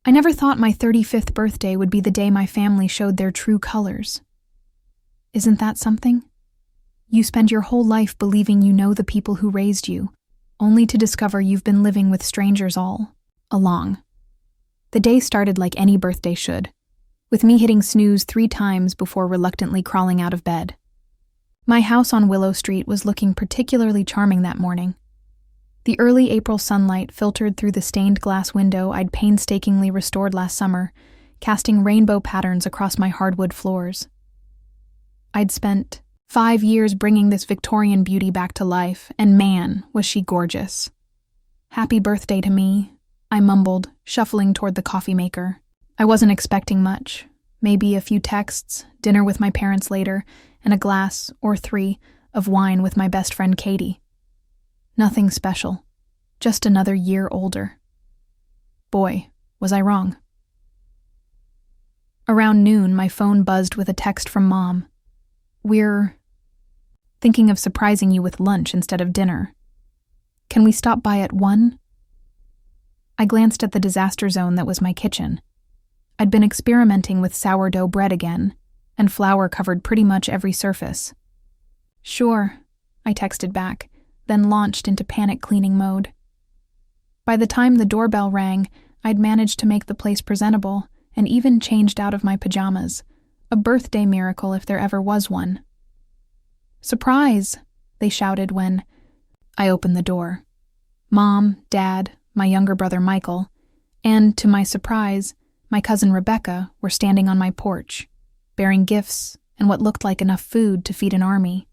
I never thought my 35th birthday would be the day my family showed their true colors. Isn't that something? You spend your whole life believing you know the people who raised you, only to discover you've been living with strangers all along. The day started like any birthday should, with me hitting snooze 3 times before reluctantly crawling out of bed. My house on Willow Street was looking particularly charming that morning. The early April sunlight filtered through the stained glass window I'd painstakingly restored last summer, casting rainbow patterns across my hardwood floors. I'd spent 5 years bringing this Victorian beauty back to life, and man, was she gorgeous. "Happy birthday to me," I mumbled, shuffling toward the coffee maker. I wasn't expecting much. Maybe a few texts, dinner with my parents later, and a glass, or 3, of wine with my best friend Katie. Nothing special. Just another year older. Boy, was I wrong. Around noon, my phone buzzed with a text from Mom. "We're thinking of surprising you with lunch instead of dinner. Can we stop by at 1? I glanced at the disaster zone that was my kitchen. I'd been experimenting with sourdough bread again, and flour covered pretty much every surface. "Sure," I texted back, then launched into panic cleaning mode. By the time the doorbell rang, I'd managed to make the place presentable and even changed out of my pajamas, a birthday miracle if there ever was one. "Surprise!" they shouted when I opened the door. Mom, Dad, my younger brother Michael, and, to my surprise, my cousin Rebecca were standing on my porch, bearing gifts and what looked like enough food to feed an army.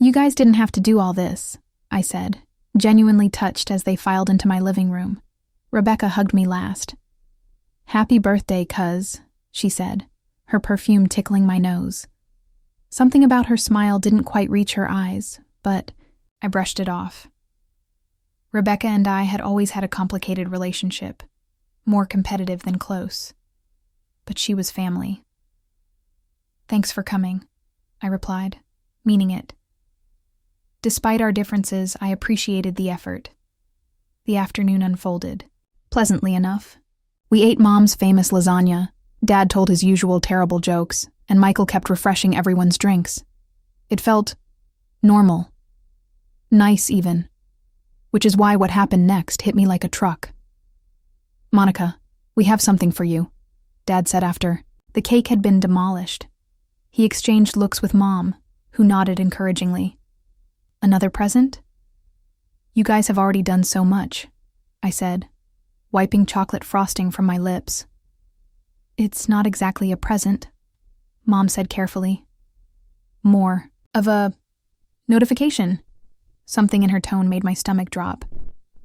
"You guys didn't have to do all this," I said, genuinely touched as they filed into my living room. Rebecca hugged me last. "Happy birthday, cuz," she said, her perfume tickling my nose. Something about her smile didn't quite reach her eyes, but I brushed it off. Rebecca and I had always had a complicated relationship, more competitive than close. But she was family. "Thanks for coming," I replied, meaning it. Despite our differences, I appreciated the effort. The afternoon unfolded. Pleasantly enough. We ate Mom's famous lasagna, Dad told his usual terrible jokes, and Michael kept refreshing everyone's drinks. It felt normal. Nice, even. Which is why what happened next hit me like a truck. "Monica, we have something for you," Dad said after. The cake had been demolished. He exchanged looks with Mom, who nodded encouragingly. "Another present?" "You guys have already done so much," I said, wiping chocolate frosting from my lips. "It's not exactly a present," Mom said carefully. "More of a notification." Something in her tone made my stomach drop.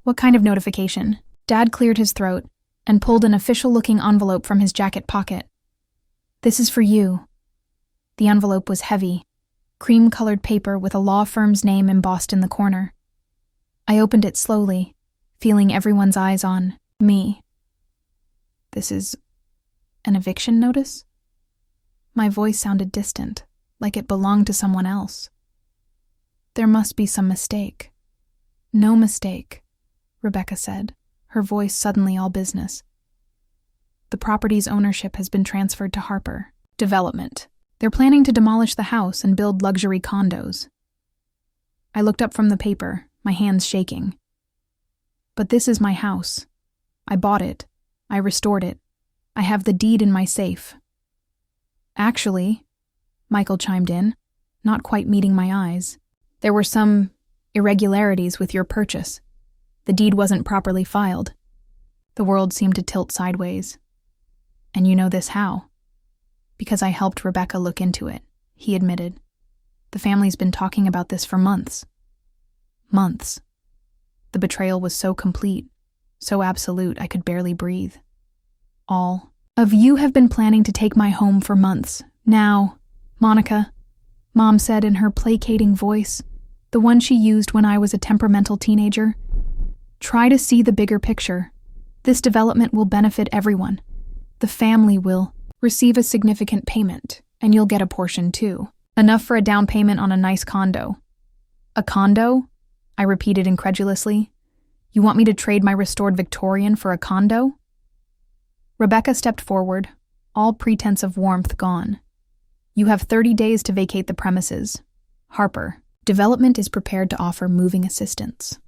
"What kind of notification?" Dad cleared his throat and pulled an official-looking envelope from his jacket pocket. "This is for you." The envelope was heavy, cream-colored paper with a law firm's name embossed in the corner. I opened it slowly, feeling everyone's eyes on me. "This is an eviction notice?" My voice sounded distant, like it belonged to someone else. "There must be some mistake." "No mistake," Rebecca said, her voice suddenly all business. "The property's ownership has been transferred to Harper Development. They're planning to demolish the house and build luxury condos." I looked up from the paper, my hands shaking. "But this is my house. I bought it. I restored it. I have the deed in my safe." "Actually," Michael chimed in, not quite meeting my eyes, "there were some irregularities with your purchase. The deed wasn't properly filed." The world seemed to tilt sideways. "And you know this how?" "Because I helped Rebecca look into it," he admitted. "The family's been talking about this for months." Months. The betrayal was so complete, so absolute I could barely breathe. "All of you have been planning to take my home for months. Now, Monica," Mom said in her placating voice, the one she used when I was a temperamental teenager, "try to see the bigger picture. This development will benefit everyone. The family will receive a significant payment, and you'll get a portion too. Enough for a down payment on a nice condo." "A condo?" I repeated incredulously. "You want me to trade my restored Victorian for a condo?" Rebecca stepped forward, all pretense of warmth gone. You have 30 days to vacate the premises. Harper, Development is prepared to offer moving assistance.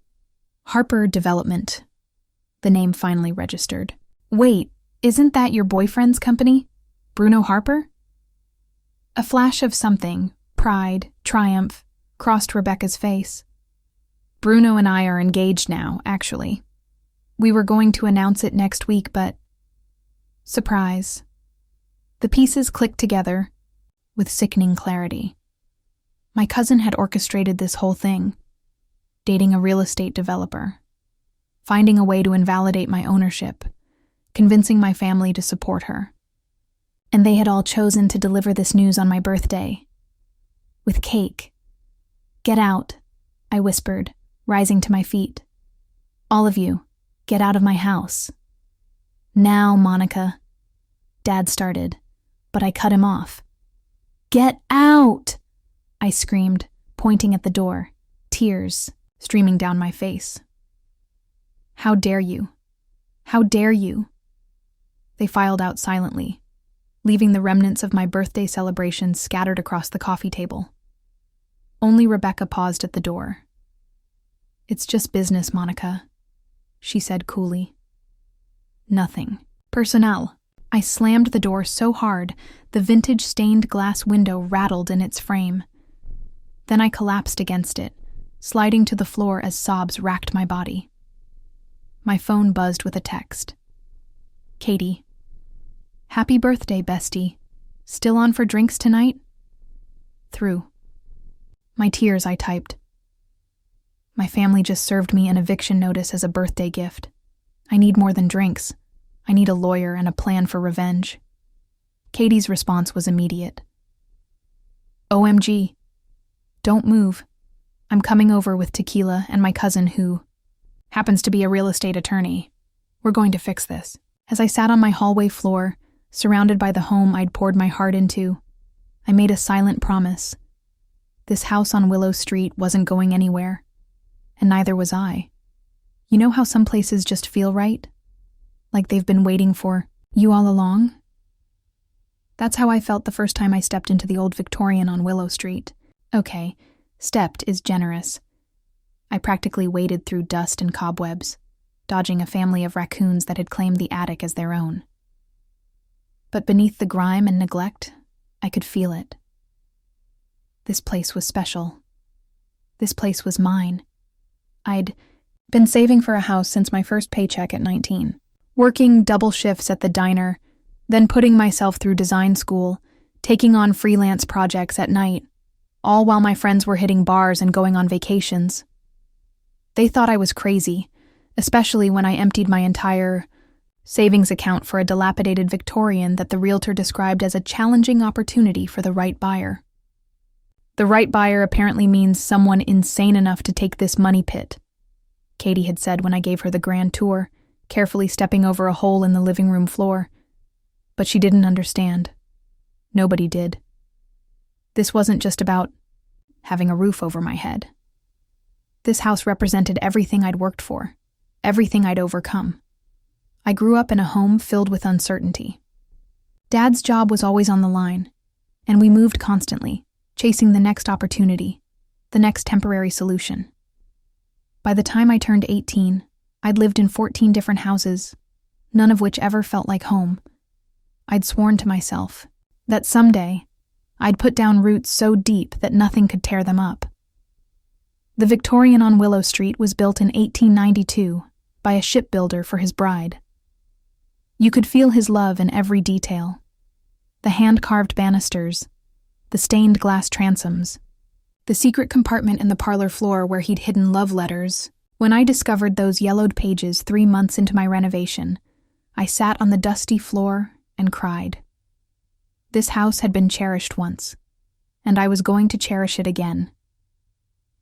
Harper Development. The name finally registered. Wait, isn't that your boyfriend's company? Bruno Harper? A flash of something, pride, triumph, crossed Rebecca's face. Bruno and I are engaged now, actually. We were going to announce it next week, but... Surprise. The pieces clicked together with sickening clarity. My cousin had orchestrated this whole thing, dating a real estate developer, finding a way to invalidate my ownership, convincing my family to support her. And they had all chosen to deliver this news on my birthday. With cake. Get out, I whispered, rising to my feet. All of you, get out of my house. Now, Monica. Dad started, but I cut him off. Get out! I screamed, pointing at the door, tears streaming down my face. How dare you? How dare you? They filed out silently, leaving the remnants of my birthday celebration scattered across the coffee table. Only Rebecca paused at the door. It's just business, Monica, she said coolly. Nothing. Personnel. I slammed the door so hard, the vintage stained glass window rattled in its frame. Then I collapsed against it, sliding to the floor as sobs racked my body. My phone buzzed with a text. Katie. Happy birthday, bestie. Still on for drinks tonight? Through. My tears, I typed. My family just served me an eviction notice as a birthday gift. I need more than drinks. I need a lawyer and a plan for revenge. Katie's response was immediate. OMG. Don't move. I'm coming over with tequila and my cousin who happens to be a real estate attorney. We're going to fix this. As I sat on my hallway floor, surrounded by the home I'd poured my heart into, I made a silent promise. This house on Willow Street wasn't going anywhere, and neither was I. You know how some places just feel right? Like they've been waiting for you all along? That's how I felt the first time I stepped into the old Victorian on Willow Street. Okay, stepped is generous. I practically waded through dust and cobwebs, dodging a family of raccoons that had claimed the attic as their own. But beneath the grime and neglect, I could feel it. This place was special. This place was mine. I'd been saving for a house since my first paycheck at 19, working double shifts at the diner, then putting myself through design school, taking on freelance projects at night, all while my friends were hitting bars and going on vacations. They thought I was crazy, especially when I emptied my entire savings account for a dilapidated Victorian that the realtor described as a challenging opportunity for the right buyer. The right buyer apparently means someone insane enough to take this money pit, Katie had said when I gave her the grand tour, carefully stepping over a hole in the living room floor. But she didn't understand. Nobody did. This wasn't just about having a roof over my head. This house represented everything I'd worked for, everything I'd overcome. I grew up in a home filled with uncertainty. Dad's job was always on the line, and we moved constantly, chasing the next opportunity, the next temporary solution. By the time I turned 18, I'd lived in 14 different houses, none of which ever felt like home. I'd sworn to myself that someday I'd put down roots so deep that nothing could tear them up. The Victorian on Willow Street was built in 1892 by a shipbuilder for his bride. You could feel his love in every detail. The hand-carved banisters, the stained glass transoms, the secret compartment in the parlor floor where he'd hidden love letters. When I discovered those yellowed pages 3 months into my renovation, I sat on the dusty floor and cried. This house had been cherished once, and I was going to cherish it again.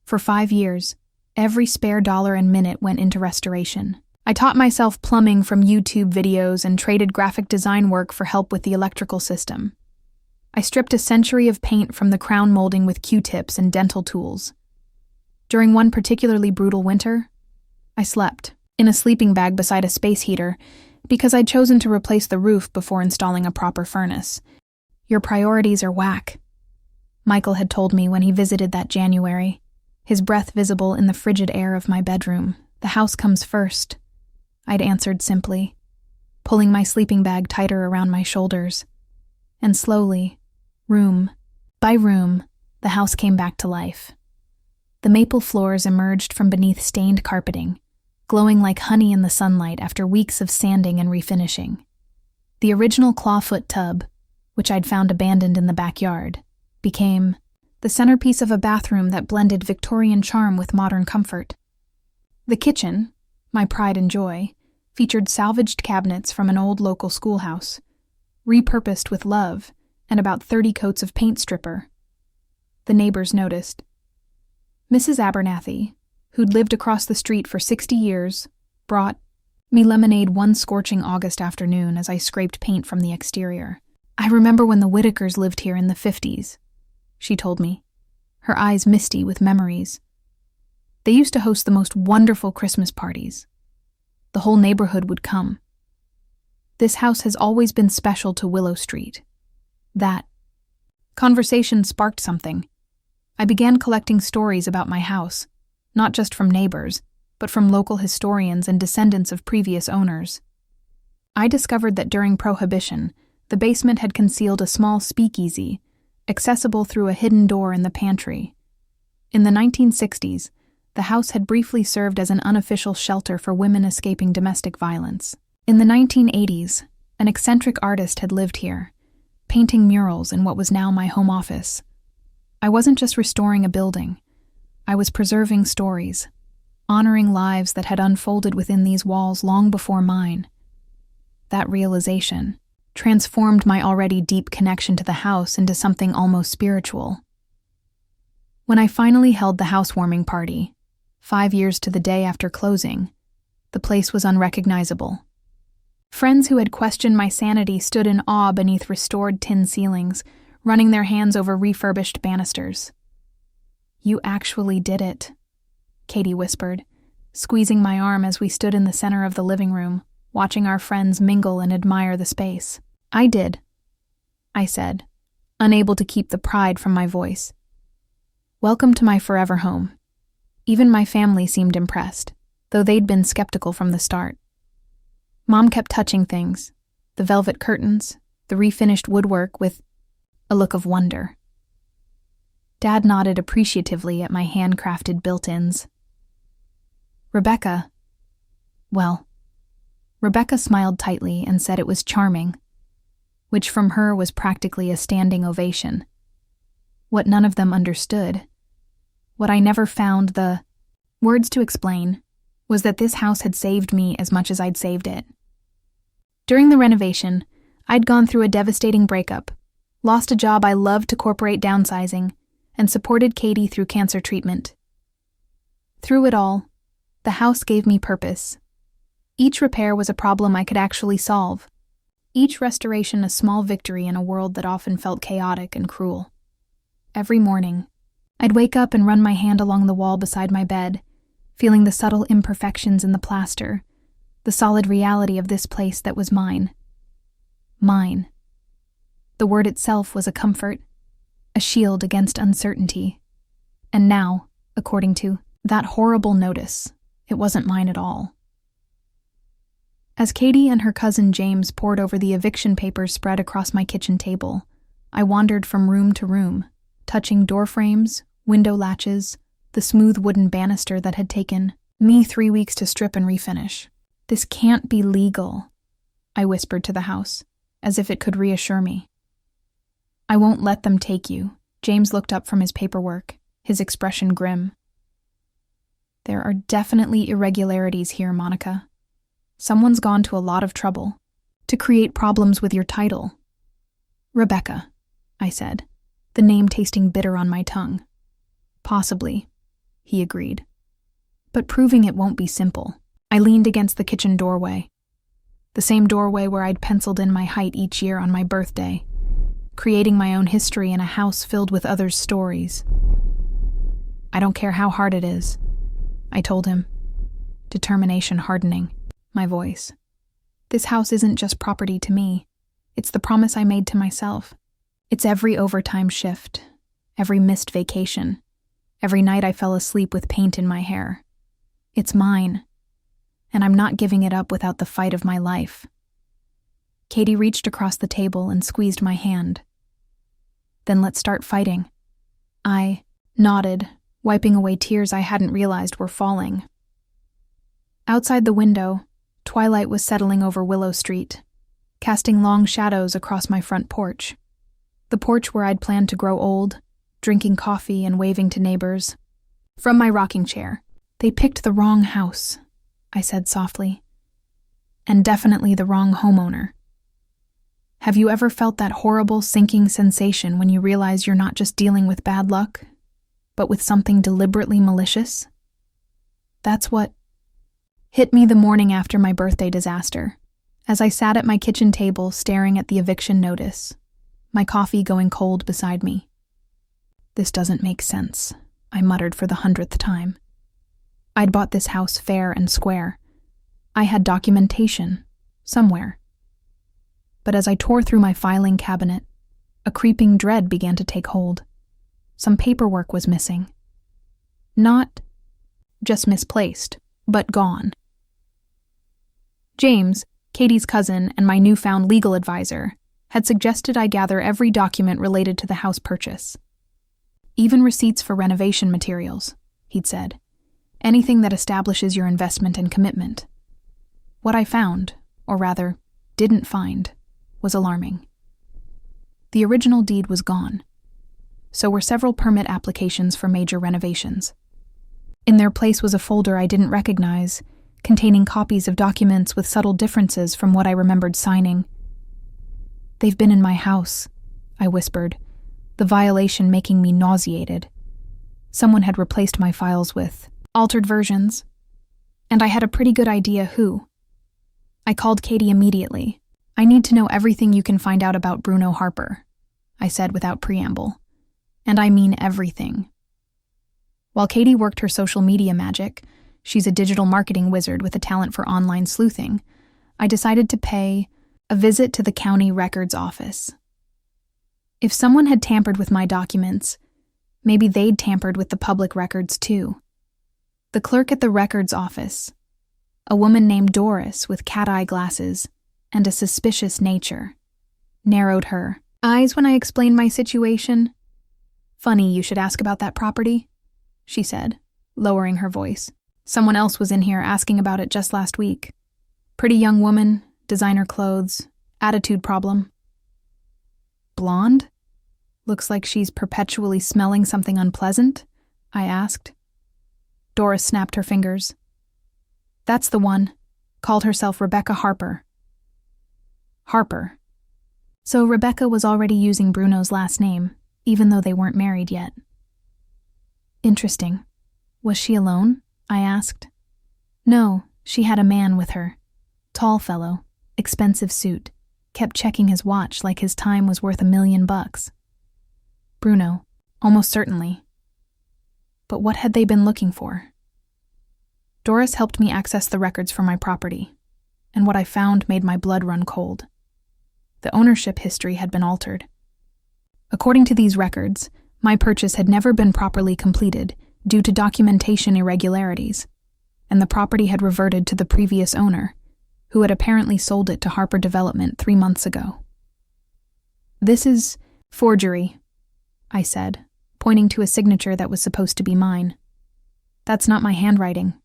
For 5 years, every spare dollar and minute went into restoration. I taught myself plumbing from YouTube videos and traded graphic design work for help with the electrical system. I stripped a century of paint from the crown molding with Q-tips and dental tools. During one particularly brutal winter, I slept in a sleeping bag beside a space heater, Because I'd chosen to replace the roof before installing a proper furnace. Your priorities are whack, Michael had told me when he visited that January, his breath visible in the frigid air of my bedroom. The house comes first, I'd answered simply, pulling my sleeping bag tighter around my shoulders. And slowly, room by room, the house came back to life. The maple floors emerged from beneath stained carpeting, glowing like honey in the sunlight after weeks of sanding and refinishing. The original clawfoot tub, which I'd found abandoned in the backyard, became the centerpiece of a bathroom that blended Victorian charm with modern comfort. The kitchen, my pride and joy, featured salvaged cabinets from an old local schoolhouse, repurposed with love and about 30 coats of paint stripper. The neighbors noticed. Mrs. Abernathy, who'd lived across the street for 60 years, brought me lemonade one scorching August afternoon as I scraped paint from the exterior. I remember when the Whitakers lived here in the 50s, she told me, her eyes misty with memories. They used to host the most wonderful Christmas parties. The whole neighborhood would come. This house has always been special to Willow Street. That conversation sparked something. I began collecting stories about my house, not just from neighbors, but from local historians and descendants of previous owners. I discovered that during Prohibition, the basement had concealed a small speakeasy, accessible through a hidden door in the pantry. In the 1960s, the house had briefly served as an unofficial shelter for women escaping domestic violence. In the 1980s, an eccentric artist had lived here, painting murals in what was now my home office. I wasn't just restoring a building. I was preserving stories, honoring lives that had unfolded within these walls long before mine. That realization transformed my already deep connection to the house into something almost spiritual. When I finally held the housewarming party, 5 years to the day after closing, the place was unrecognizable. Friends who had questioned my sanity stood in awe beneath restored tin ceilings, running their hands over refurbished banisters. "You actually did it," Katie whispered, squeezing my arm as we stood in the center of the living room, watching our friends mingle and admire the space. "I did," I said, unable to keep the pride from my voice. "Welcome to my forever home." Even my family seemed impressed, though they'd been skeptical from the start. Mom kept touching things, the velvet curtains, the refinished woodwork, with a look of wonder. Dad nodded appreciatively at my handcrafted built-ins. Rebecca smiled tightly and said it was charming, which from her was practically a standing ovation. What none of them understood, what I never found the words to explain, was that this house had saved me as much as I'd saved it. During the renovation, I'd gone through a devastating breakup, lost a job I loved to corporate downsizing, and supported Katie through cancer treatment. Through it all, the house gave me purpose. Each repair was a problem I could actually solve. Each restoration a small victory in a world that often felt chaotic and cruel. Every morning, I'd wake up and run my hand along the wall beside my bed, feeling the subtle imperfections in the plaster, the solid reality of this place that was mine. Mine. The word itself was a comfort, a shield against uncertainty. And now, according to that horrible notice, it wasn't mine at all. As Katie and her cousin James pored over the eviction papers spread across my kitchen table, I wandered from room to room, touching door frames, window latches, the smooth wooden banister that had taken me 3 weeks to strip and refinish. "This can't be legal," I whispered to the house, as if it could reassure me. "I won't let them take you." James looked up from his paperwork, his expression grim. "There are definitely irregularities here, Monica. Someone's gone to a lot of trouble to create problems with your title." "Rebecca," I said, the name tasting bitter on my tongue. "Possibly," he agreed. "But proving it won't be simple." I leaned against the kitchen doorway, the same doorway where I'd penciled in my height each year on my birthday, creating my own history in a house filled with others' stories. "I don't care how hard it is," I told him, determination hardening my voice. This house isn't just property to me. It's the promise I made to myself. It's every overtime shift, every missed vacation, every night I fell asleep with paint in my hair. It's mine, and I'm not giving it up without the fight of my life. Katie reached across the table and squeezed my hand. Then let's start fighting. I nodded, wiping away tears I hadn't realized were falling. Outside the window, twilight was settling over Willow Street, casting long shadows across my front porch. The porch where I'd planned to grow old, drinking coffee and waving to neighbors. From my rocking chair, "They picked the wrong house," I said softly. "And definitely the wrong homeowner. Have you ever felt that horrible sinking sensation when you realize you're not just dealing with bad luck, but with something deliberately malicious? That's what hit me the morning after my birthday disaster, as I sat at my kitchen table staring at the eviction notice, my coffee going cold beside me. This doesn't make sense, I muttered for the 100th time. I'd bought this house fair and square. I had documentation, somewhere. But as I tore through my filing cabinet, a creeping dread began to take hold. Some paperwork was missing. Not just misplaced, but gone. James, Katie's cousin and my newfound legal advisor, had suggested I gather every document related to the house purchase. Even receipts for renovation materials, he'd said. Anything that establishes your investment and commitment. What I found, or rather, didn't find, was alarming. The original deed was gone. So were several permit applications for major renovations. In their place was a folder I didn't recognize, containing copies of documents with subtle differences from what I remembered signing. "They've been in my house," I whispered, the violation making me nauseated. Someone had replaced my files with altered versions, and I had a pretty good idea who. I called Katie immediately. "I need to know everything you can find out about Bruno Harper," I said without preamble. And I mean everything. While Katie worked her social media magic, she's a digital marketing wizard with a talent for online sleuthing, I decided to pay a visit to the county records office. If someone had tampered with my documents, maybe they'd tampered with the public records too. The clerk at the records office, a woman named Doris with cat-eye glasses and a suspicious nature, narrowed her eyes when I explained my situation. "Funny you should ask about that property," she said, lowering her voice. "Someone else was in here asking about it just last week. Pretty young woman, designer clothes, attitude problem." "Blonde? Looks like she's perpetually smelling something unpleasant?" I asked. Doris snapped her fingers. "That's the one. Called herself Rebecca Harper." Harper. So Rebecca was already using Bruno's last name, even though they weren't married yet. Interesting. Was she alone? I asked. No, she had a man with her. Tall fellow, expensive suit, kept checking his watch like his time was worth $1 million. Bruno, almost certainly. But what had they been looking for? Doris helped me access the records for my property, and what I found made my blood run cold. The ownership history had been altered. According to these records, my purchase had never been properly completed due to documentation irregularities, and the property had reverted to the previous owner, who had apparently sold it to Harper Development 3 months ago. "This is forgery," I said, pointing to a signature that was supposed to be mine. "That's not my handwriting."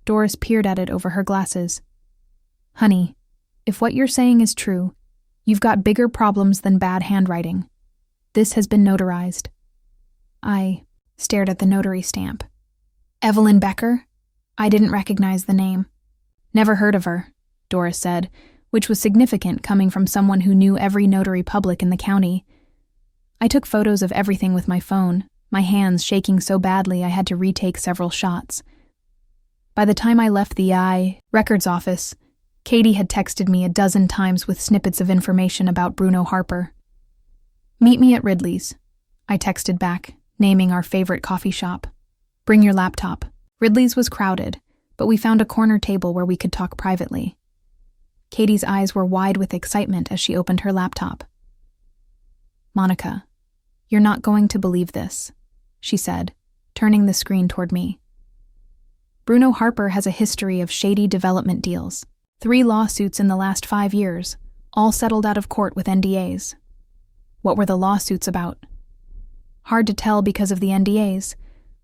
Doris peered at it over her glasses. "Honey, if what you're saying is true, you've got bigger problems than bad handwriting. This has been notarized." I stared at the notary stamp. "Evelyn Becker?" I didn't recognize the name. "Never heard of her," Doris said, which was significant coming from someone who knew every notary public in the county. I took photos of everything with my phone, my hands shaking so badly I had to retake several shots. By the time I left the records office, Katie had texted me 12 times with snippets of information about Bruno Harper. "Meet me at Ridley's," I texted back, naming our favorite coffee shop. "Bring your laptop." Ridley's was crowded, but we found a corner table where we could talk privately. Katie's eyes were wide with excitement as she opened her laptop. "Monica, you're not going to believe this," she said, turning the screen toward me. "Bruno Harper has a history of shady development deals. 3 lawsuits in the last 5 years, all settled out of court with NDAs. What were the lawsuits about? Hard to tell because of the NDAs,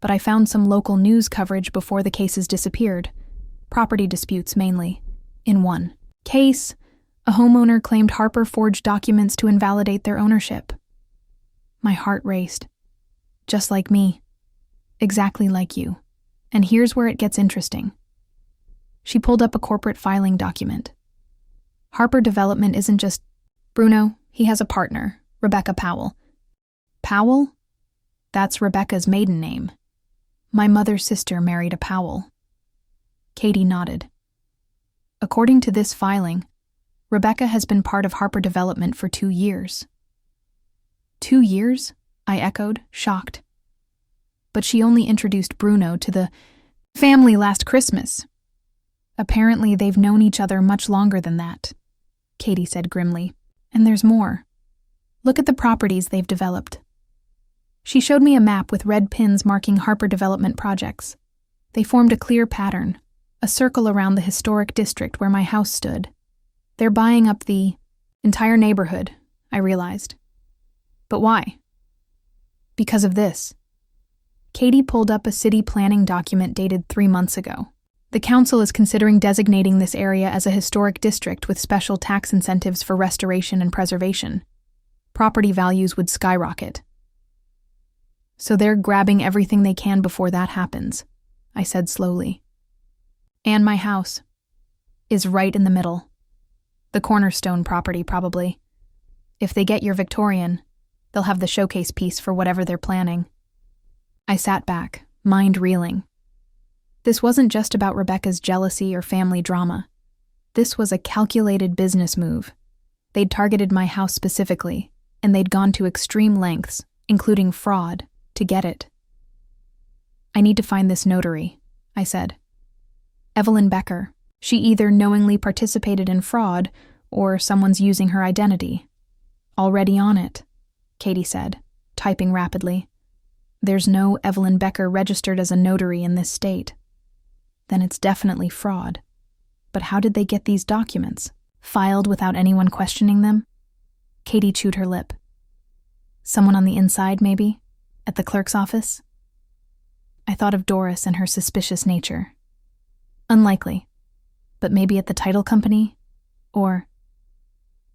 but I found some local news coverage before the cases disappeared. Property disputes mainly. In one case, a homeowner claimed Harper forged documents to invalidate their ownership. My heart raced. Just like me. Exactly like you. And here's where it gets interesting." She pulled up a corporate filing document. "Harper Development isn't just Bruno, he has a partner, Rebecca Powell." "Powell? That's Rebecca's maiden name. My mother's sister married a Powell." Katie nodded. "According to this filing, Rebecca has been part of Harper Development for 2 years. 2 years? I echoed, shocked. But she only introduced Bruno to the family last Christmas. Apparently they've known each other much longer than that, Katie said grimly. And there's more. Look at the properties they've developed. She showed me a map with red pins marking Harper Development projects. They formed a clear pattern, a circle around the historic district where my house stood. They're buying up the entire neighborhood, I realized. But why? Because of this. Katie pulled up a city planning document dated 3 months ago. The council is considering designating this area as a historic district with special tax incentives for restoration and preservation. Property values would skyrocket. So they're grabbing everything they can before that happens, I said slowly. And my house is right in the middle. The cornerstone property, probably. If they get your Victorian, they'll have the showcase piece for whatever they're planning. I sat back, mind reeling. This wasn't just about Rebecca's jealousy or family drama. This was a calculated business move. They'd targeted my house specifically, and they'd gone to extreme lengths, including fraud, to get it. I need to find this notary, I said. Evelyn Becker. She either knowingly participated in fraud or someone's using her identity. Already on it, Katie said, typing rapidly. There's no Evelyn Becker registered as a notary in this state. Then it's definitely fraud. But how did they get these documents? Filed without anyone questioning them? Katie chewed her lip. Someone on the inside, maybe? At the clerk's office? I thought of Doris and her suspicious nature. Unlikely. But maybe at the title company? Or...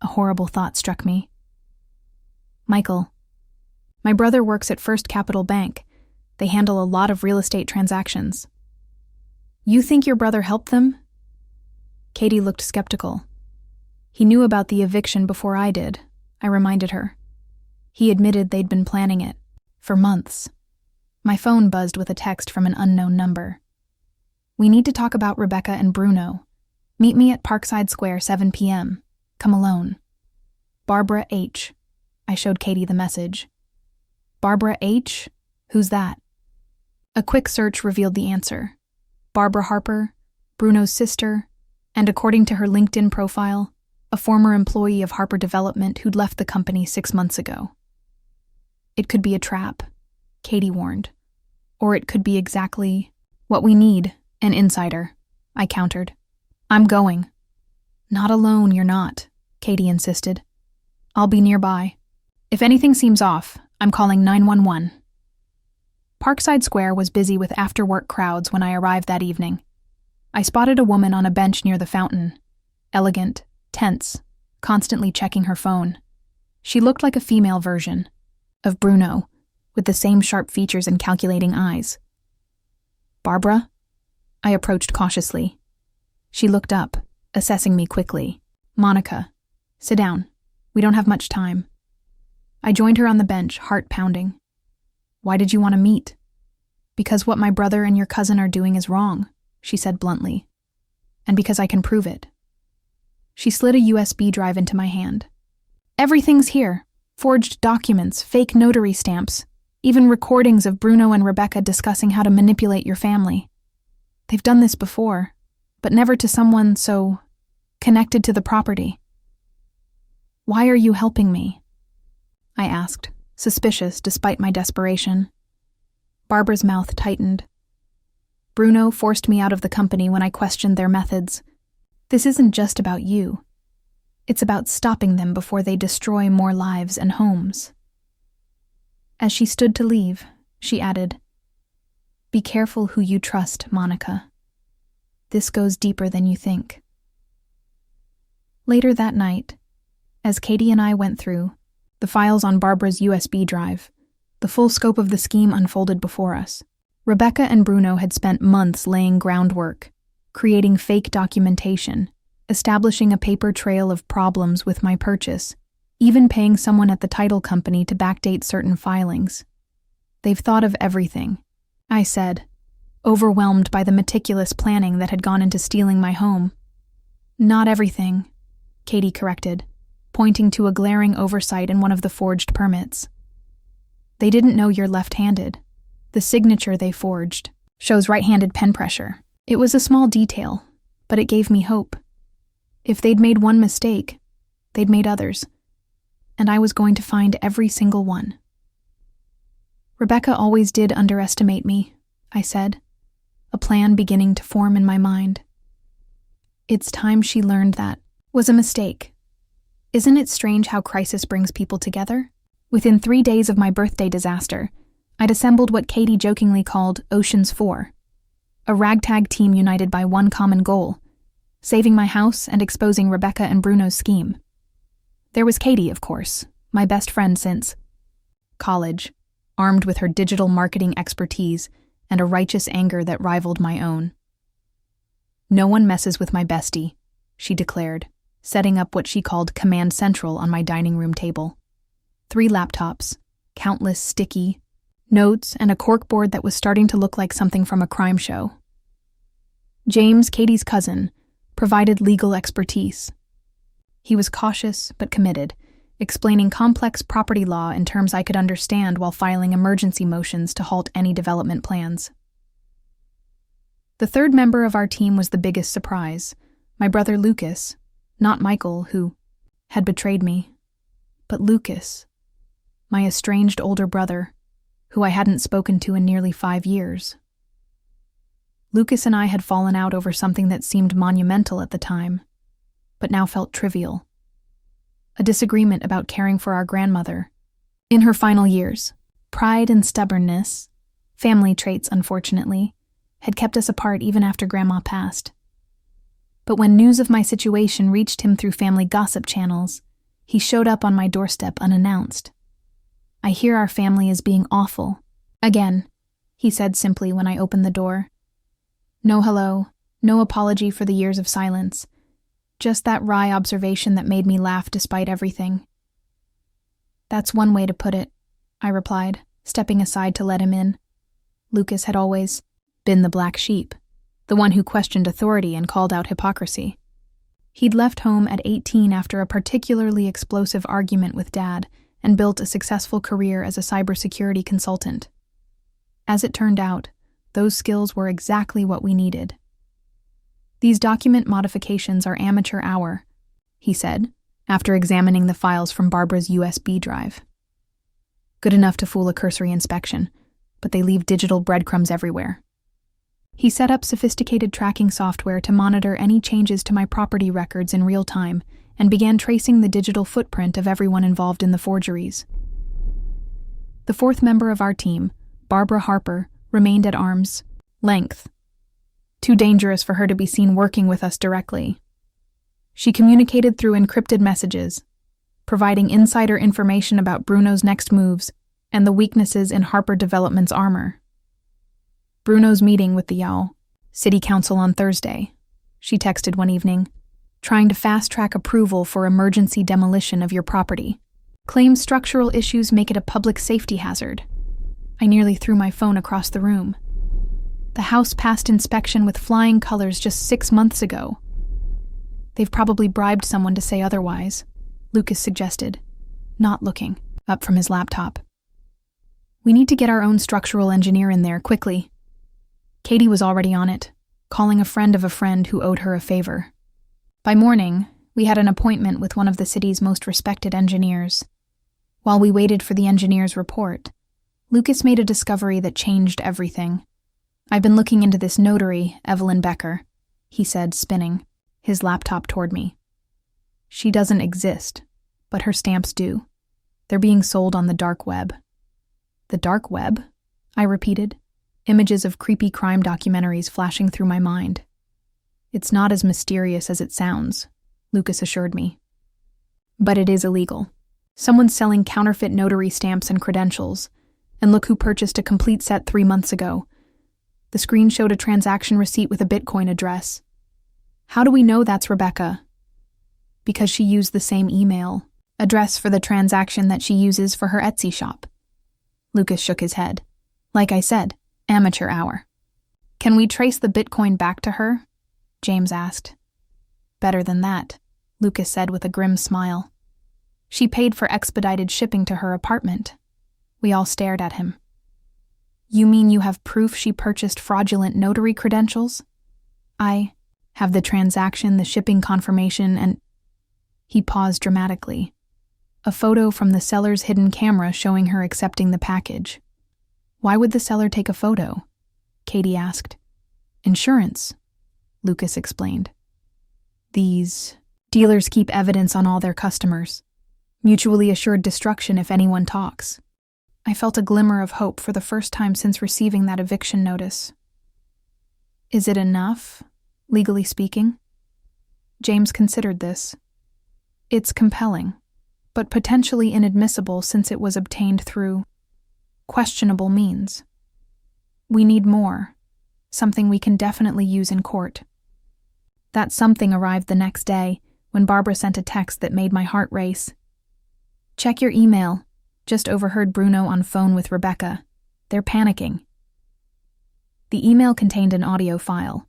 A horrible thought struck me. Michael. My brother works at First Capital Bank. They handle a lot of real estate transactions. You think your brother helped them? Katie looked skeptical. He knew about the eviction before I did, I reminded her. He admitted they'd been planning it. For months. My phone buzzed with a text from an unknown number. We need to talk about Rebecca and Bruno. Meet me at Parkside Square, 7 p.m. Come alone. Barbara H. I showed Katie the message. Barbara H? Who's that? A quick search revealed the answer. Barbara Harper, Bruno's sister, and according to her LinkedIn profile, a former employee of Harper Development who'd left the company 6 months ago. It could be a trap, Katie warned. Or it could be exactly what we need, an insider, I countered. I'm going. Not alone, you're not, Katie insisted. I'll be nearby. If anything seems off, I'm calling 911. Parkside Square was busy with after-work crowds when I arrived that evening. I spotted a woman on a bench near the fountain. Elegant, tense, constantly checking her phone. She looked like a female version of Bruno, with the same sharp features and calculating eyes. Barbara? I approached cautiously. She looked up, assessing me quickly. Monica, sit down. We don't have much time. I joined her on the bench, heart pounding. Why did you want to meet? Because what my brother and your cousin are doing is wrong, she said bluntly. And because I can prove it. She slid a USB drive into my hand. Everything's here. Forged documents, fake notary stamps, even recordings of Bruno and Rebecca discussing how to manipulate your family. They've done this before, but never to someone so connected to the property. Why are you helping me? I asked, suspicious despite my desperation. Barbara's mouth tightened. Bruno forced me out of the company when I questioned their methods. This isn't just about you. It's about stopping them before they destroy more lives and homes. As she stood to leave, she added, "Be careful who you trust, Monica. This goes deeper than you think." Later that night, as Katie and I went through the files on Barbara's USB drive, the full scope of the scheme unfolded before us. Rebecca and Bruno had spent months laying groundwork, creating fake documentation, establishing a paper trail of problems with my purchase, even paying someone at the title company to backdate certain filings. "They've thought of everything," I said, overwhelmed by the meticulous planning that had gone into stealing my home. "Not everything," Katie corrected, pointing to a glaring oversight in one of the forged permits. "They didn't know you're left-handed. The signature they forged shows right-handed pen pressure. It was a small detail, but it gave me hope. If they'd made one mistake, they'd made others, and I was going to find every single one." "Rebecca always did underestimate me," I said, a plan beginning to form in my mind. "It's time she learned that was a mistake. Isn't it strange how crisis brings people together?" Within 3 days of my birthday disaster, I'd assembled what Katie jokingly called Ocean's 4, a ragtag team united by one common goal: saving my house and exposing Rebecca and Bruno's scheme. There was Katie, of course, my best friend since college, armed with her digital marketing expertise and a righteous anger that rivaled my own. "No one messes with my bestie," she declared, setting up what she called Command Central on my dining room table. 3 laptops, countless sticky notes, and a corkboard that was starting to look like something from a crime show. James, Katie's cousin, provided legal expertise. He was cautious but committed, explaining complex property law in terms I could understand while filing emergency motions to halt any development plans. The third member of our team was the biggest surprise, my brother Lucas, not Michael, who had betrayed me, but Lucas, my estranged older brother, who I hadn't spoken to in nearly 5 years. Lucas and I had fallen out over something that seemed monumental at the time, but now felt trivial. A disagreement about caring for our grandmother in her final years. Pride and stubbornness, family traits unfortunately, had kept us apart even after Grandma passed. But when news of my situation reached him through family gossip channels, he showed up on my doorstep unannounced. "I hear our family is being awful. Again," he said simply when I opened the door. No hello, no apology for the years of silence. Just that wry observation that made me laugh despite everything. "That's one way to put it," I replied, stepping aside to let him in. Lucas had always been the black sheep, the one who questioned authority and called out hypocrisy. He'd left home at 18 after a particularly explosive argument with Dad and built a successful career as a cybersecurity consultant. As it turned out, those skills were exactly what we needed. "These document modifications are amateur hour," he said, after examining the files from Barbara's USB drive. "Good enough to fool a cursory inspection, but they leave digital breadcrumbs everywhere." He set up sophisticated tracking software to monitor any changes to my property records in real time and began tracing the digital footprint of everyone involved in the forgeries. The fourth member of our team, Barbara Harper, remained at arm's length. Too dangerous for her to be seen working with us directly. She communicated through encrypted messages, providing insider information about Bruno's next moves and the weaknesses in Harper Development's armor. "Bruno's meeting with the City Council on Thursday," she texted one evening, "trying to fast-track approval for emergency demolition of your property. Claims structural issues make it a public safety hazard." I nearly threw my phone across the room. The house passed inspection with flying colors just 6 months ago. "They've probably bribed someone to say otherwise," Lucas suggested, not looking up from his laptop. "We need to get our own structural engineer in there quickly." Katie was already on it, calling a friend of a friend who owed her a favor. By morning, we had an appointment with one of the city's most respected engineers. While we waited for the engineer's report, Lucas made a discovery that changed everything. "I've been looking into this notary, Evelyn Becker," he said, spinning his laptop toward me. "She doesn't exist, but her stamps do. They're being sold on the dark web." "The dark web?" I repeated, images of creepy crime documentaries flashing through my mind. "It's not as mysterious as it sounds," Lucas assured me. "But it is illegal. Someone's selling counterfeit notary stamps and credentials, and look who purchased a complete set 3 months ago. The screen showed a transaction receipt with a Bitcoin address. How do we know that's Rebecca?" "Because she used the same email address for the transaction that she uses for her Etsy shop." Lucas shook his head. "Like I said, amateur hour." "Can we trace the Bitcoin back to her?" James asked. "Better than that," Lucas said with a grim smile. "She paid for expedited shipping to her apartment." We all stared at him. "You mean you have proof she purchased fraudulent notary credentials?" "I have the transaction, the shipping confirmation, and—" He paused dramatically. "A photo from the seller's hidden camera showing her accepting the package." "Why would the seller take a photo?" Katie asked. "Insurance," Lucas explained. "These dealers keep evidence on all their customers. Mutually assured destruction if anyone talks." I felt a glimmer of hope for the first time since receiving that eviction notice. "Is it enough, legally speaking?" James considered this. "It's compelling, but potentially inadmissible since it was obtained through questionable means. We need more, something we can definitely use in court." That something arrived the next day when Barbara sent a text that made my heart race. "Check your email. Just overheard Bruno on phone with Rebecca. They're panicking." The email contained an audio file,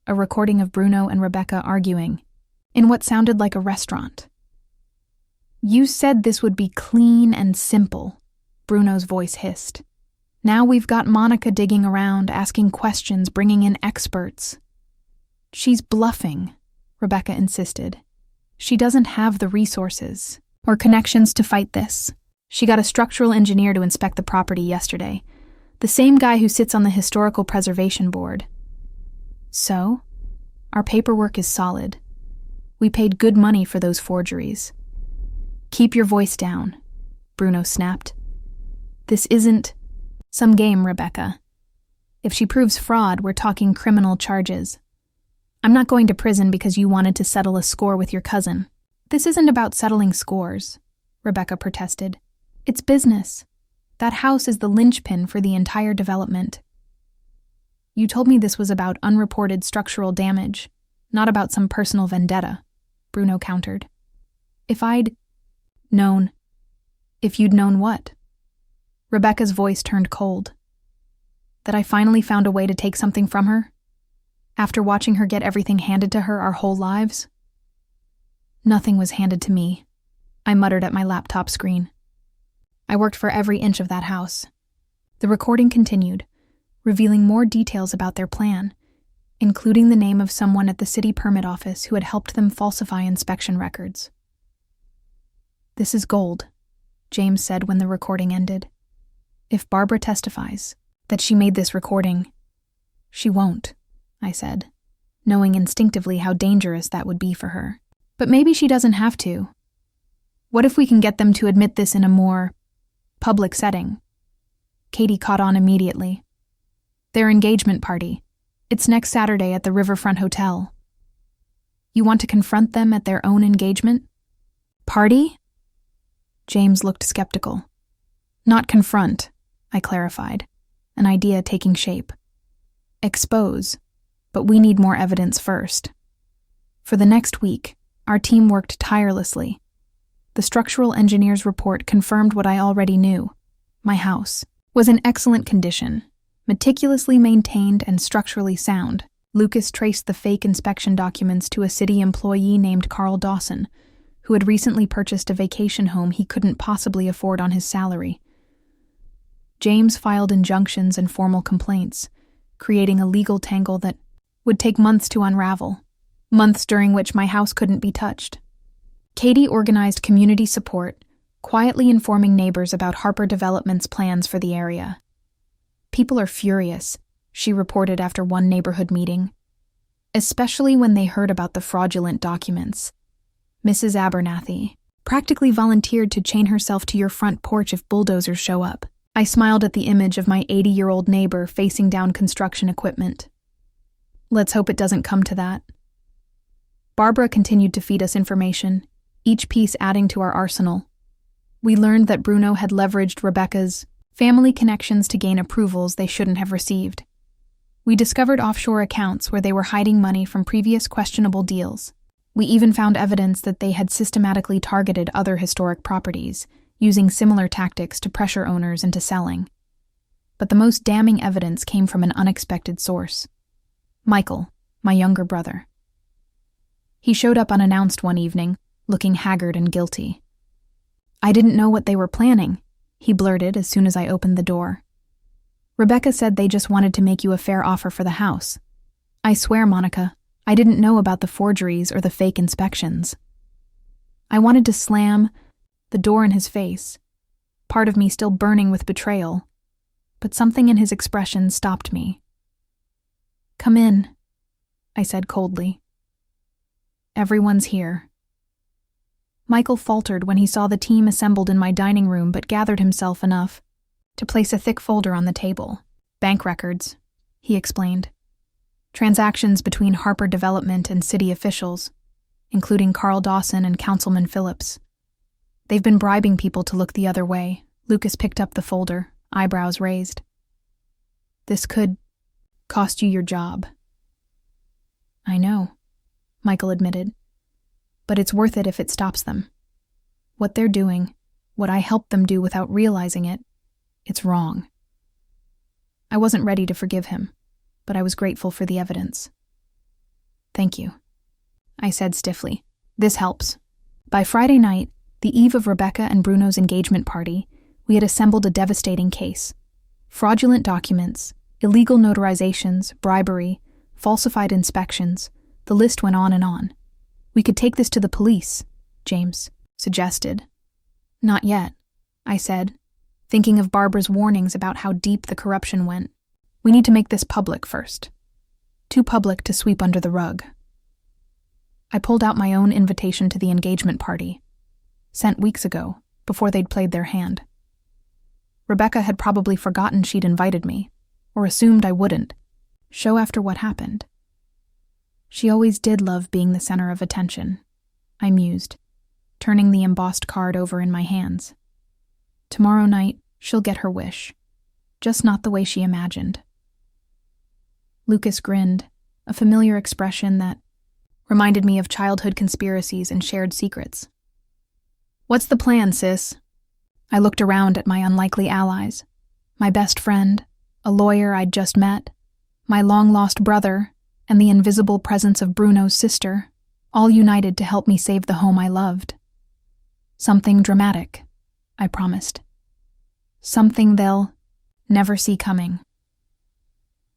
a recording of Bruno and Rebecca arguing, in what sounded like a restaurant. "You said this would be clean and simple," Bruno's voice hissed. "Now we've got Monica digging around, asking questions, bringing in experts." "She's bluffing," Rebecca insisted. "She doesn't have the resources or connections to fight this. She got a structural engineer to inspect the property yesterday, the same guy who sits on the Historical Preservation Board. So, our paperwork is solid. We paid good money for those forgeries." "Keep your voice down," Bruno snapped. "This isn't some game, Rebecca. If she proves fraud, we're talking criminal charges. I'm not going to prison because you wanted to settle a score with your cousin." "This isn't about settling scores," Rebecca protested. "It's business. That house is the linchpin for the entire development." "You told me this was about unreported structural damage, not about some personal vendetta," Bruno countered. "If I'd known." "If you'd known what?" Rebecca's voice turned cold. "That I finally found a way to take something from her? After watching her get everything handed to her our whole lives?" "Nothing was handed to me," I muttered at my laptop screen. "I worked for every inch of that house." The recording continued, revealing more details about their plan, including the name of someone at the city permit office who had helped them falsify inspection records. "This is gold," James said when the recording ended. "If Barbara testifies that she made this recording—" "She won't," I said, knowing instinctively how dangerous that would be for her. "But maybe she doesn't have to. What if we can get them to admit this in a more public setting?" Katie caught on immediately. "Their engagement party. It's next Saturday at the Riverfront Hotel." "You want to confront them at their own engagement?" "Party?" James looked skeptical. "Not confront," I clarified, an idea taking shape. "Expose, but we need more evidence first." For the next week, our team worked tirelessly. The structural engineer's report confirmed what I already knew. My house was in excellent condition, meticulously maintained and structurally sound. Lucas traced the fake inspection documents to a city employee named Carl Dawson, who had recently purchased a vacation home he couldn't possibly afford on his salary. James filed injunctions and formal complaints, creating a legal tangle that would take months to unravel. months during which my house couldn't be touched. Katie organized community support, quietly informing neighbors about Harper Development's plans for the area. People are furious, she reported after one neighborhood meeting, especially when they heard about the fraudulent documents. Mrs. Abernathy practically volunteered to chain herself to your front porch if bulldozers show up. I smiled at the image of my 80-year-old neighbor facing down construction equipment. Let's hope it doesn't come to that. Barbara continued to feed us information, each piece adding to our arsenal. We learned that Bruno had leveraged Rebecca's family connections to gain approvals they shouldn't have received. We discovered offshore accounts where they were hiding money from previous questionable deals. We even found evidence that they had systematically targeted other historic properties, using similar tactics to pressure owners into selling. But the most damning evidence came from an unexpected source. Michael, my younger brother. He showed up unannounced one evening, looking haggard and guilty. I didn't know what they were planning, he blurted as soon as I opened the door. Rebecca said they just wanted to make you a fair offer for the house. I swear, Monica, I didn't know about the forgeries or the fake inspections. I wanted to slam the door in his face, part of me still burning with betrayal, but something in his expression stopped me. Come in, I said coldly. Everyone's here. Michael faltered when he saw the team assembled in my dining room but gathered himself enough to place a thick folder on the table. Bank records, he explained. Transactions between Harper Development and city officials, including Carl Dawson and Councilman Phillips. They've been bribing people to look the other way. Lucas picked up the folder, eyebrows raised. This could cost you your job. I know, Michael admitted. But it's worth it if it stops them. What they're doing, what I helped them do without realizing it, it's wrong. I wasn't ready to forgive him, but I was grateful for the evidence. Thank you, I said stiffly. This helps. By Friday night, the eve of Rebecca and Bruno's engagement party, we had assembled a devastating case. Fraudulent documents, illegal notarizations, bribery, falsified inspections, the list went on and on. We could take this to the police, James suggested. Not yet, I said, thinking of Barbara's warnings about how deep the corruption went. We need to make this public first. Too public to sweep under the rug. I pulled out my own invitation to the engagement party, sent weeks ago, before they'd played their hand. Rebecca had probably forgotten she'd invited me, or assumed I wouldn't, show after what happened. She always did love being the center of attention, I mused, turning the embossed card over in my hands. Tomorrow night, she'll get her wish, just not the way she imagined. Lucas grinned, a familiar expression that reminded me of childhood conspiracies and shared secrets. What's the plan, sis? I looked around at my unlikely allies, my best friend, a lawyer I'd just met, my long-lost brother, and the invisible presence of Bruno's sister, all united to help me save the home I loved. Something dramatic, I promised. Something they'll never see coming.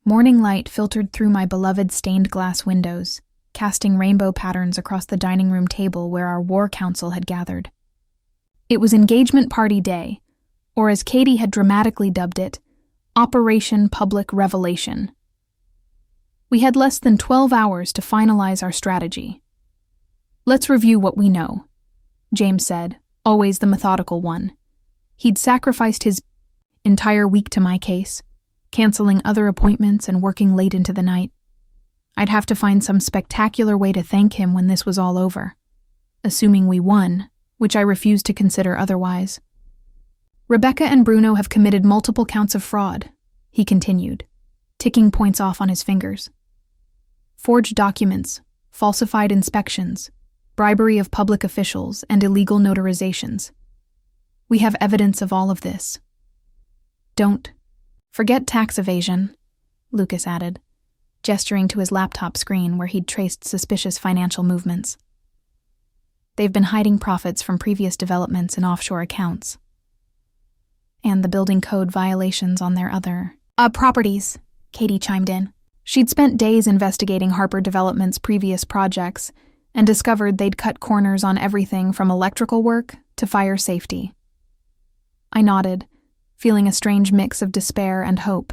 Morning light filtered through my beloved stained glass windows, casting rainbow patterns across the dining room table where our war council had gathered. It was engagement party day, or as Katie had dramatically dubbed it, Operation Public Revelation. We had less than 12 hours to finalize our strategy. Let's review what we know, James said, always the methodical one. He'd sacrificed his entire week to my case, canceling other appointments and working late into the night. I'd have to find some spectacular way to thank him when this was all over, assuming we won, which I refused to consider otherwise. Rebecca and Bruno have committed multiple counts of fraud, he continued, ticking points off on his fingers. Forged documents, falsified inspections, bribery of public officials, and illegal notarizations. We have evidence of all of this. Don't forget tax evasion, Lucas added, gesturing to his laptop screen where he'd traced suspicious financial movements. They've been hiding profits from previous developments in offshore accounts. And the building code violations on their other properties, Katie chimed in. She'd spent days investigating Harper Development's previous projects and discovered they'd cut corners on everything from electrical work to fire safety. I nodded, feeling a strange mix of despair and hope.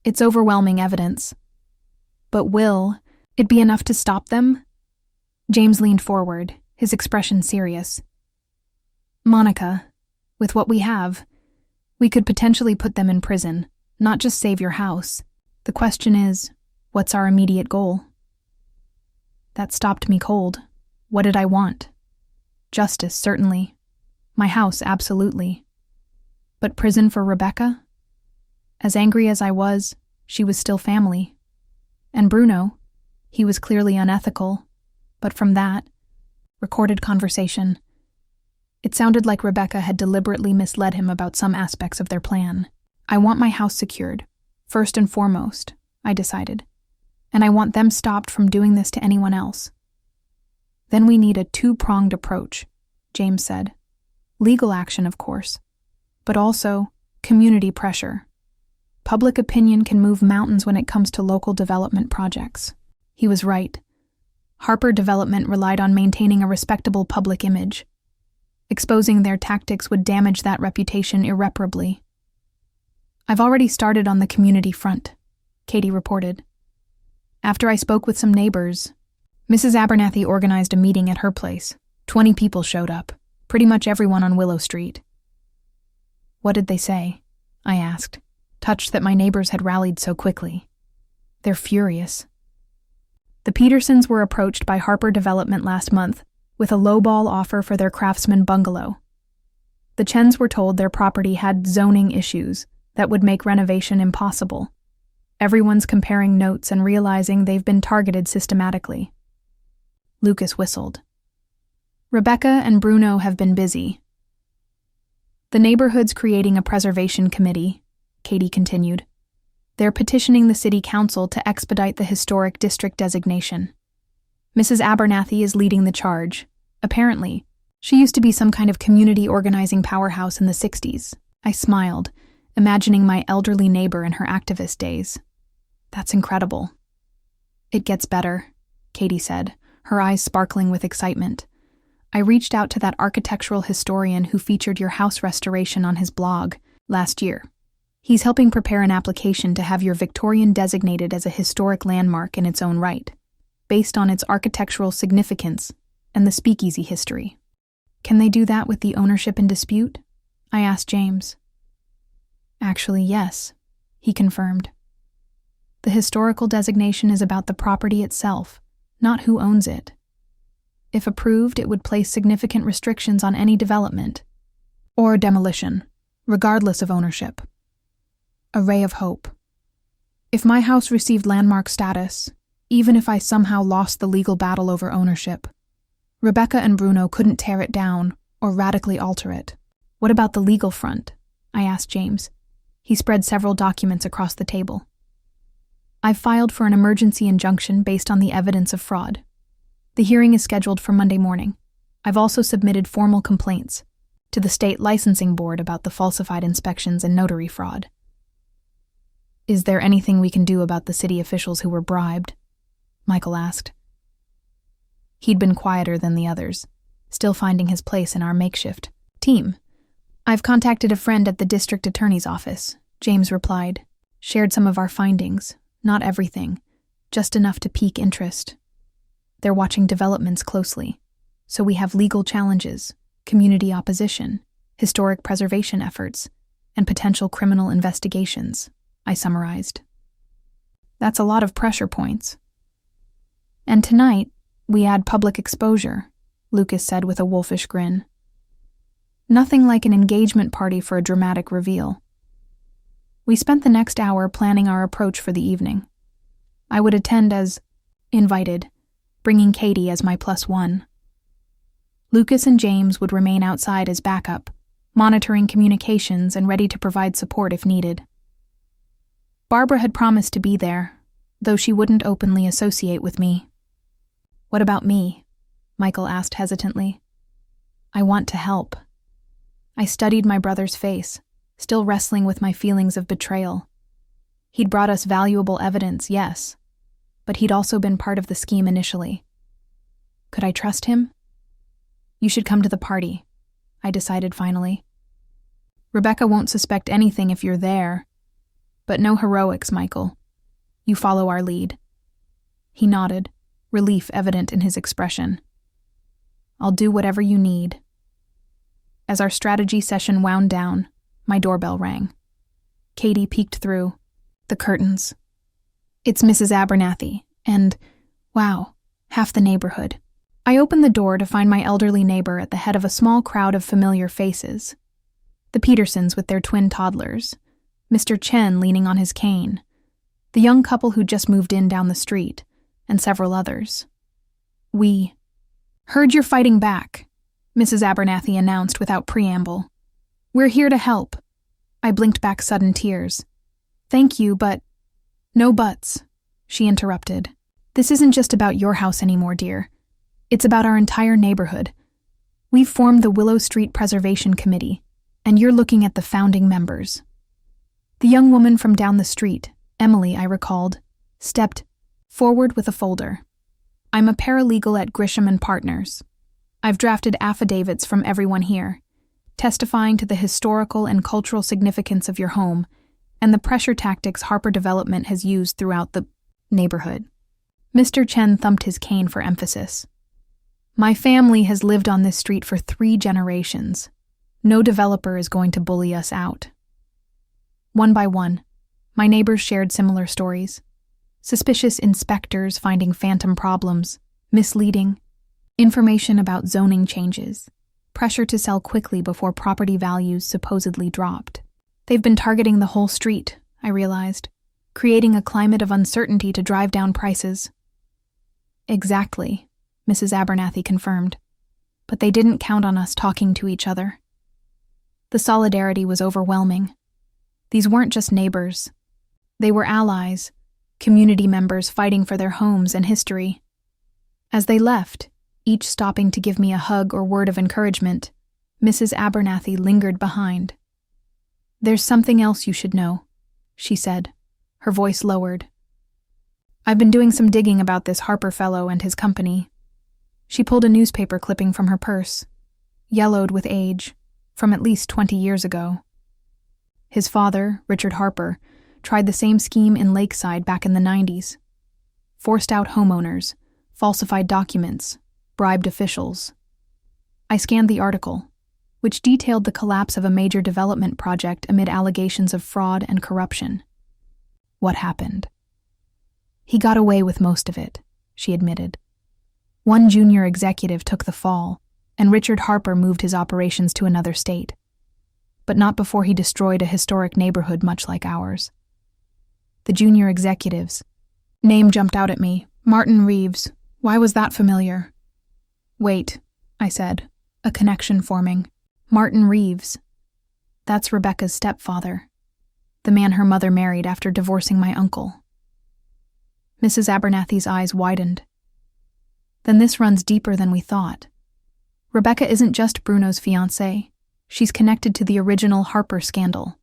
It's overwhelming evidence. But will it be enough to stop them? James leaned forward, his expression serious. Monica, with what we have, we could potentially put them in prison, not just save your house. The question is, what's our immediate goal? That stopped me cold. What did I want? Justice, certainly. My house, absolutely. But prison for Rebecca? As angry as I was, she was still family. And Bruno, he was clearly unethical, but from that recorded conversation, it sounded like Rebecca had deliberately misled him about some aspects of their plan. I want my house secured, first and foremost, I decided, and I want them stopped from doing this to anyone else. Then we need a two-pronged approach, James said. Legal action, of course, but also community pressure. Public opinion can move mountains when it comes to local development projects. He was right. Harper Development relied on maintaining a respectable public image. Exposing their tactics would damage that reputation irreparably. I've already started on the community front, Katie reported. After I spoke with some neighbors, Mrs. Abernathy organized a meeting at her place. 20 people showed up, pretty much everyone on Willow Street. What did they say? I asked, touched that my neighbors had rallied so quickly. They're furious. The Petersons were approached by Harper Development last month with a lowball offer for their Craftsman bungalow. The Chens were told their property had zoning issues that would make renovation impossible. Everyone's comparing notes and realizing they've been targeted systematically. Lucas whistled. Rebecca and Bruno have been busy. The neighborhood's creating a preservation committee, Katie continued. They're petitioning the city council to expedite the historic district designation. Mrs. Abernathy is leading the charge. Apparently, she used to be some kind of community organizing powerhouse in the 60s. I smiled, imagining my elderly neighbor in her activist days. That's incredible. It gets better, Katie said, her eyes sparkling with excitement. I reached out to that architectural historian who featured your house restoration on his blog last year. He's helping prepare an application to have your Victorian designated as a historic landmark in its own right, based on its architectural significance and the speakeasy history. Can they do that with the ownership in dispute? I asked James. Actually, yes, he confirmed. The historical designation is about the property itself, not who owns it. If approved, it would place significant restrictions on any development or demolition, regardless of ownership. A ray of hope. If my house received landmark status, even if I somehow lost the legal battle over ownership, Rebecca and Bruno couldn't tear it down or radically alter it. What about the legal front? I asked James. He spread several documents across the table. I've filed for an emergency injunction based on the evidence of fraud. The hearing is scheduled for Monday morning. I've also submitted formal complaints to the state licensing board about the falsified inspections and notary fraud. Is there anything we can do about the city officials who were bribed? Michael asked. He'd been quieter than the others, still finding his place in our makeshift team. I've contacted a friend at the district attorney's office, James replied. Shared some of our findings, not everything, just enough to pique interest. They're watching developments closely, so we have legal challenges, community opposition, historic preservation efforts, and potential criminal investigations, I summarized. That's a lot of pressure points. And tonight, we add public exposure, Lucas said with a wolfish grin. Nothing like an engagement party for a dramatic reveal. We spent the next hour planning our approach for the evening. I would attend as invited, bringing Katie as my +1. Lucas and James would remain outside as backup, monitoring communications and ready to provide support if needed. Barbara had promised to be there, though she wouldn't openly associate with me. What about me? Michael asked hesitantly. I want to help. I studied my brother's face, still wrestling with my feelings of betrayal. He'd brought us valuable evidence, yes, but he'd also been part of the scheme initially. Could I trust him? You should come to the party, I decided finally. Rebecca won't suspect anything if you're there. But no heroics, Michael. You follow our lead. He nodded, relief evident in his expression. I'll do whatever you need. As our strategy session wound down, my doorbell rang. Katie peeked through the curtains. It's Mrs. Abernathy, and, wow, half the neighborhood. I opened the door to find my elderly neighbor at the head of a small crowd of familiar faces. The Petersons with their twin toddlers, Mr. Chen leaning on his cane, the young couple who just moved in down the street, and several others. We heard you're fighting back, Mrs. Abernathy announced without preamble. We're here to help. I blinked back sudden tears. Thank you, but... No buts, she interrupted. This isn't just about your house anymore, dear. It's about our entire neighborhood. We've formed the Willow Street Preservation Committee, and you're looking at the founding members. The young woman from down the street, Emily, I recalled, stepped forward with a folder. I'm a paralegal at Grisham and Partners. I've drafted affidavits from everyone here, testifying to the historical and cultural significance of your home and the pressure tactics Harper Development has used throughout the neighborhood. Mr. Chen thumped his cane for emphasis. My family has lived on this street for 3 generations. No developer is going to bully us out. One by one, my neighbors shared similar stories. Suspicious inspectors finding phantom problems, misleading, information about zoning changes, pressure to sell quickly before property values supposedly dropped. They've been targeting the whole street, I realized, creating a climate of uncertainty to drive down prices. Exactly, Mrs. Abernathy confirmed. But they didn't count on us talking to each other. The solidarity was overwhelming. These weren't just neighbors. They were allies, community members fighting for their homes and history. As they left, each stopping to give me a hug or word of encouragement, Mrs. Abernathy lingered behind. There's something else you should know, she said, her voice lowered. I've been doing some digging about this Harper fellow and his company. She pulled a newspaper clipping from her purse, yellowed with age, from at least 20 years ago. His father, Richard Harper, tried the same scheme in Lakeside back in the 90s. Forced out homeowners, falsified documents, bribed officials. I scanned the article, which detailed the collapse of a major development project amid allegations of fraud and corruption. What happened? He got away with most of it, she admitted. One junior executive took the fall, and Richard Harper moved his operations to another state. But not before he destroyed a historic neighborhood much like ours. The junior executives. Name jumped out at me. Martin Reeves. Why was that familiar? Wait, I said, a connection forming. Martin Reeves. That's Rebecca's stepfather, the man her mother married after divorcing my uncle. Mrs. Abernathy's eyes widened. Then this runs deeper than we thought. Rebecca isn't just Bruno's fiancée. She's connected to the original Harper scandal.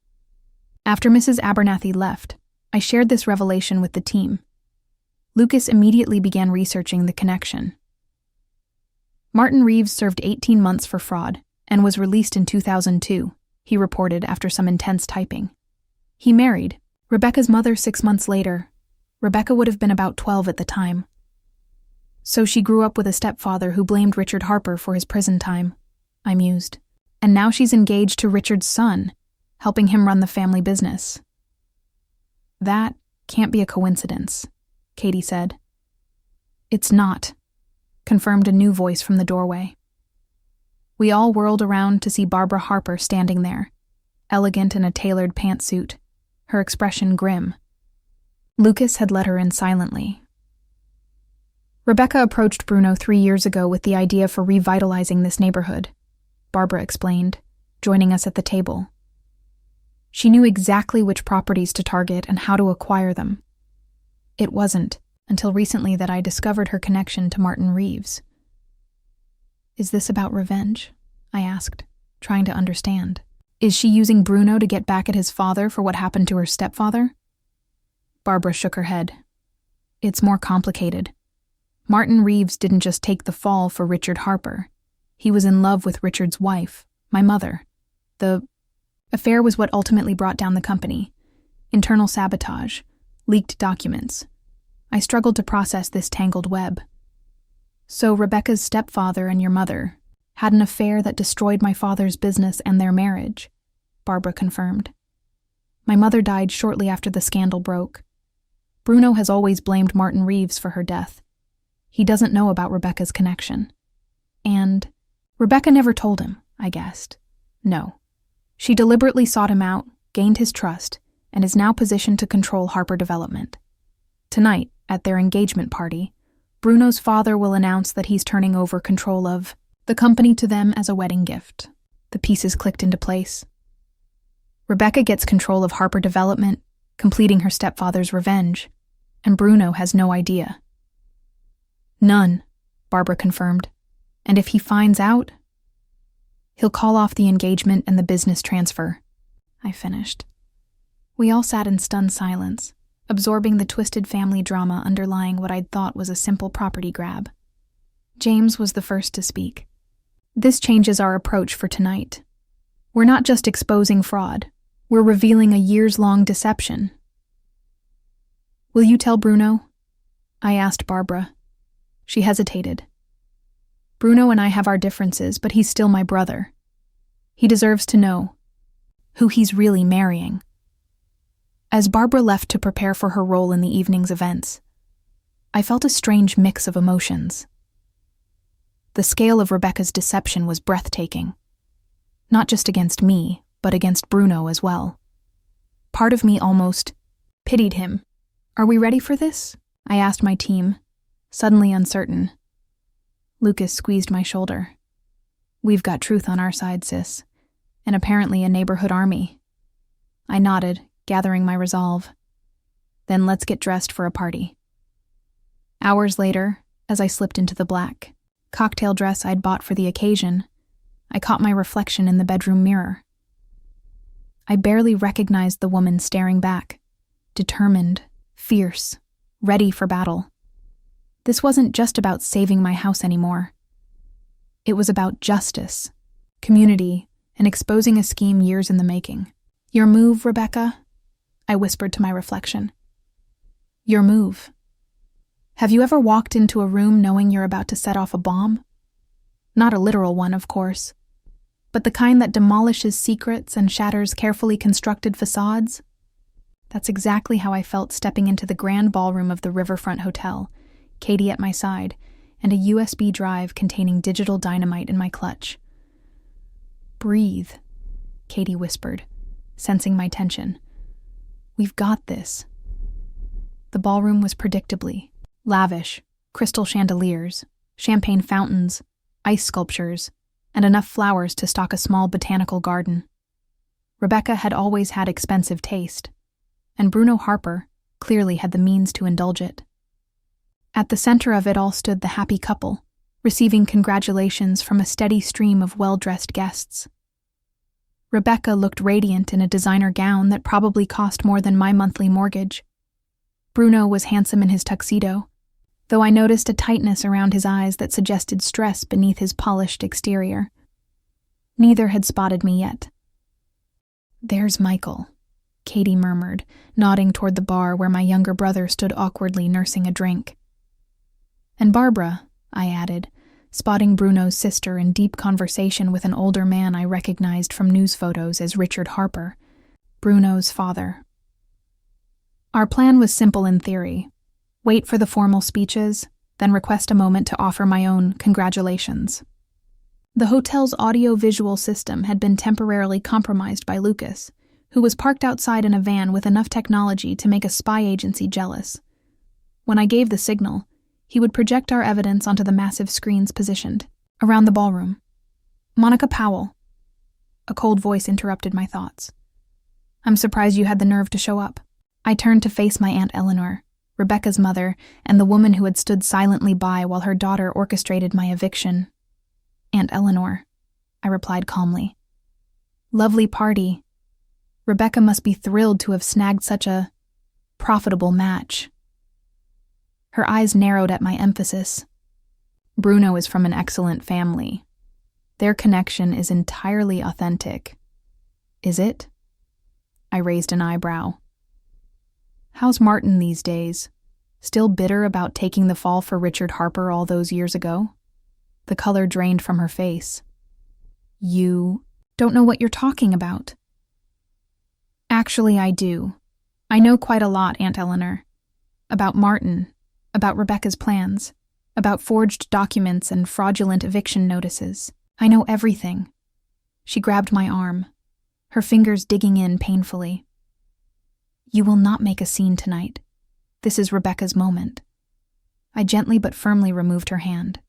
After Mrs. Abernathy left, I shared this revelation with the team. Lucas immediately began researching the connection. Martin Reeves served 18 months for fraud and was released in 2002, he reported after some intense typing. He married Rebecca's mother 6 months later. Rebecca would have been about 12 at the time. So she grew up with a stepfather who blamed Richard Harper for his prison time, I mused. And now she's engaged to Richard's son, helping him run the family business. That can't be a coincidence, Katie said. It's not, confirmed a new voice from the doorway. We all whirled around to see Barbara Harper standing there, elegant in a tailored pantsuit, her expression grim. Lucas had let her in silently. Rebecca approached Bruno 3 years ago with the idea for revitalizing this neighborhood, Barbara explained, joining us at the table. She knew exactly which properties to target and how to acquire them. It wasn't until recently that I discovered her connection to Martin Reeves. Is this about revenge? I asked, trying to understand. Is she using Bruno to get back at his father for what happened to her stepfather? Barbara shook her head. It's more complicated. Martin Reeves didn't just take the fall for Richard Harper. He was in love with Richard's wife, my mother. The affair was what ultimately brought down the company. Internal sabotage, leaked documents. I struggled to process this tangled web. So Rebecca's stepfather and your mother had an affair that destroyed my father's business and their marriage, Barbara confirmed. My mother died shortly after the scandal broke. Bruno has always blamed Martin Reeves for her death. He doesn't know about Rebecca's connection. And Rebecca never told him, I guessed. No. She deliberately sought him out, gained his trust, and is now positioned to control Harper Development. Tonight, at their engagement party, Bruno's father will announce that he's turning over control of the company to them as a wedding gift. The pieces clicked into place. Rebecca gets control of Harper Development, completing her stepfather's revenge, and Bruno has no idea. None, Barbara confirmed. And if he finds out, he'll call off the engagement and the business transfer. I finished. We all sat in stunned silence, absorbing the twisted family drama underlying what I'd thought was a simple property grab. James was the first to speak. This changes our approach for tonight. We're not just exposing fraud, we're revealing a years-long deception. Will you tell Bruno? I asked Barbara. She hesitated. Bruno and I have our differences, but he's still my brother. He deserves to know who he's really marrying. As Barbara left to prepare for her role in the evening's events, I felt a strange mix of emotions. The scale of Rebecca's deception was breathtaking. Not just against me, but against Bruno as well. Part of me almost pitied him. Are we ready for this? I asked my team, suddenly uncertain. Lucas squeezed my shoulder. We've got truth on our side, sis, and apparently a neighborhood army. I nodded, gathering my resolve. Then let's get dressed for a party. Hours later, as I slipped into the black cocktail dress I'd bought for the occasion, I caught my reflection in the bedroom mirror. I barely recognized the woman staring back, determined, fierce, ready for battle. This wasn't just about saving my house anymore. It was about justice, community, and exposing a scheme years in the making. Your move, Rebecca? I whispered to my reflection. Your move. Have you ever walked into a room knowing you're about to set off a bomb? Not a literal one, of course, but the kind that demolishes secrets and shatters carefully constructed facades? That's exactly how I felt stepping into the grand ballroom of the Riverfront Hotel, Katie at my side, and a USB drive containing digital dynamite in my clutch. Breathe, Katie whispered, sensing my tension. We've got this. The ballroom was predictably lavish, crystal chandeliers, champagne fountains, ice sculptures, and enough flowers to stock a small botanical garden. Rebecca had always had expensive taste, and Bruno Harper clearly had the means to indulge it. At the center of it all stood the happy couple, receiving congratulations from a steady stream of well-dressed guests. Rebecca looked radiant in a designer gown that probably cost more than my monthly mortgage. Bruno was handsome in his tuxedo, though I noticed a tightness around his eyes that suggested stress beneath his polished exterior. Neither had spotted me yet. There's Michael, Katie murmured, nodding toward the bar where my younger brother stood awkwardly nursing a drink. And Barbara, I added, spotting Bruno's sister in deep conversation with an older man I recognized from news photos as Richard Harper, Bruno's father. Our plan was simple in theory. Wait for the formal speeches, then request a moment to offer my own congratulations. The hotel's audio-visual system had been temporarily compromised by Lucas, who was parked outside in a van with enough technology to make a spy agency jealous. When I gave the signal, he would project our evidence onto the massive screens positioned around the ballroom. Monica Powell. A cold voice interrupted my thoughts. I'm surprised you had the nerve to show up. I turned to face my Aunt Eleanor, Rebecca's mother, and the woman who had stood silently by while her daughter orchestrated my eviction. Aunt Eleanor, I replied calmly. Lovely party. Rebecca must be thrilled to have snagged such a profitable match. Her eyes narrowed at my emphasis. Bruno is from an excellent family. Their connection is entirely authentic. Is it? I raised an eyebrow. How's Martin these days? Still bitter about taking the fall for Richard Harper all those years ago? The color drained from her face. You don't know what you're talking about. Actually, I do. I know quite a lot, Aunt Eleanor. About Martin, about Rebecca's plans, about forged documents and fraudulent eviction notices. I know everything. She grabbed my arm, her fingers digging in painfully. You will not make a scene tonight. This is Rebecca's moment. I gently but firmly removed her hand.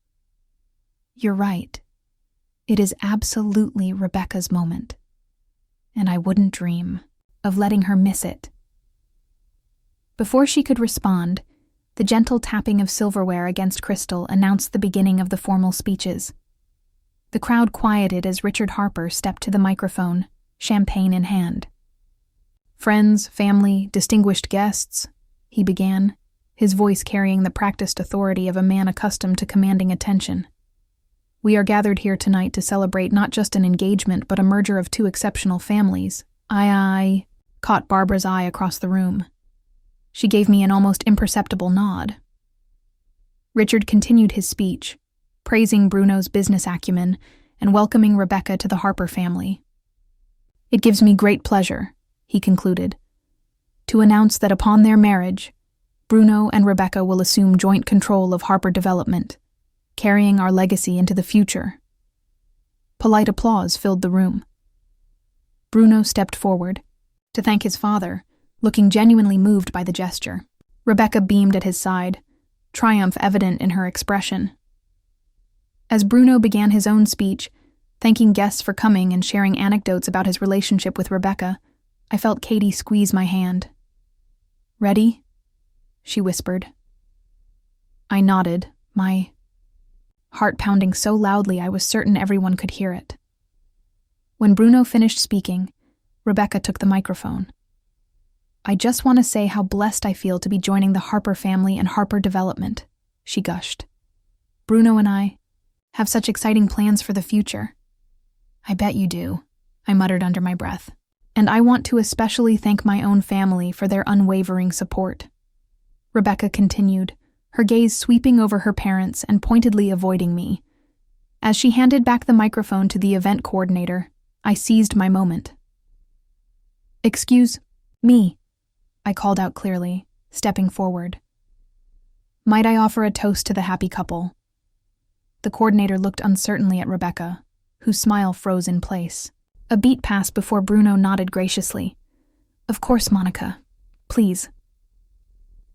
You're right. It is absolutely Rebecca's moment. And I wouldn't dream of letting her miss it. Before she could respond, the gentle tapping of silverware against crystal announced the beginning of the formal speeches. The crowd quieted as Richard Harper stepped to the microphone, champagne in hand. Friends, family, distinguished guests, he began, his voice carrying the practiced authority of a man accustomed to commanding attention. We are gathered here tonight to celebrate not just an engagement but a merger of two exceptional families. I caught Barbara's eye across the room. She gave me an almost imperceptible nod. Richard continued his speech, praising Bruno's business acumen and welcoming Rebecca to the Harper family. It gives me great pleasure, he concluded, to announce that upon their marriage, Bruno and Rebecca will assume joint control of Harper Development, carrying our legacy into the future. Polite applause filled the room. Bruno stepped forward to thank his father, looking genuinely moved by the gesture. Rebecca beamed at his side, triumph evident in her expression. As Bruno began his own speech, thanking guests for coming and sharing anecdotes about his relationship with Rebecca, I felt Katie squeeze my hand. Ready? She whispered. I nodded, my heart pounding so loudly I was certain everyone could hear it. When Bruno finished speaking, Rebecca took the microphone. I just want to say how blessed I feel to be joining the Harper family and Harper Development, she gushed. Bruno and I have such exciting plans for the future. I bet you do, I muttered under my breath. And I want to especially thank my own family for their unwavering support. Rebecca continued, her gaze sweeping over her parents and pointedly avoiding me. As she handed back the microphone to the event coordinator, I seized my moment. Excuse me, I called out clearly, stepping forward. Might I offer a toast to the happy couple? The coordinator looked uncertainly at Rebecca, whose smile froze in place. A beat passed before Bruno nodded graciously. Of course, Monica. Please.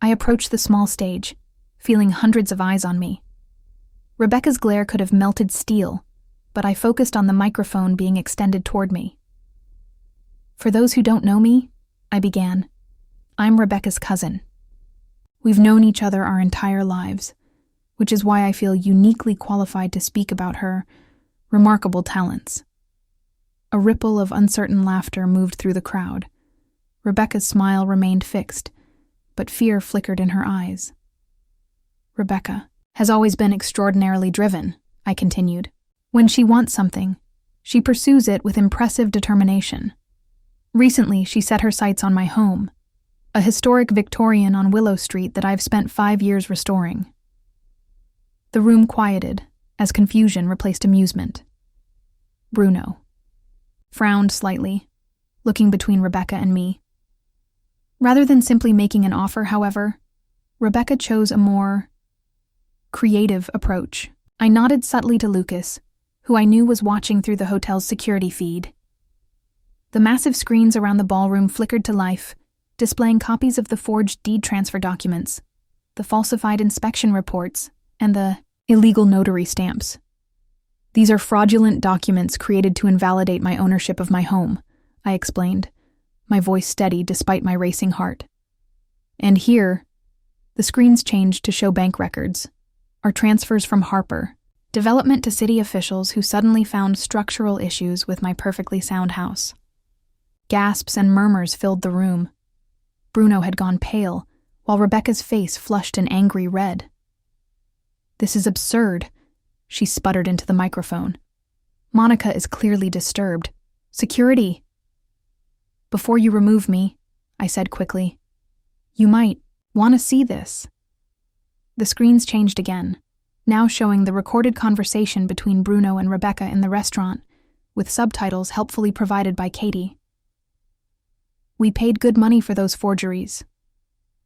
I approached the small stage, feeling hundreds of eyes on me. Rebecca's glare could have melted steel, but I focused on the microphone being extended toward me. For those who don't know me, I began, I'm Rebecca's cousin. We've known each other our entire lives, which is why I feel uniquely qualified to speak about her remarkable talents. A ripple of uncertain laughter moved through the crowd. Rebecca's smile remained fixed, but fear flickered in her eyes. Rebecca has always been extraordinarily driven, I continued. When she wants something, she pursues it with impressive determination. Recently, she set her sights on my home, a historic Victorian on Willow Street that I've spent 5 years restoring. The room quieted as confusion replaced amusement. Bruno frowned slightly, looking between Rebecca and me. Rather than simply making an offer, however, Rebecca chose a more creative approach. I nodded subtly to Lucas, who I knew was watching through the hotel's security feed. The massive screens around the ballroom flickered to life, displaying copies of the forged deed transfer documents, the falsified inspection reports, and the illegal notary stamps. These are fraudulent documents created to invalidate my ownership of my home, I explained, my voice steady despite my racing heart. And here, the screens changed to show bank records, our transfers from Harper, development to city officials who suddenly found structural issues with my perfectly sound house. Gasps and murmurs filled the room. Bruno had gone pale, while Rebecca's face flushed an angry red. "This is absurd," she sputtered into the microphone. "Monica is clearly disturbed. Security!" "Before you remove me," I said quickly, "you might want to see this." The screens changed again, now showing the recorded conversation between Bruno and Rebecca in the restaurant, with subtitles helpfully provided by Katie. "We paid good money for those forgeries."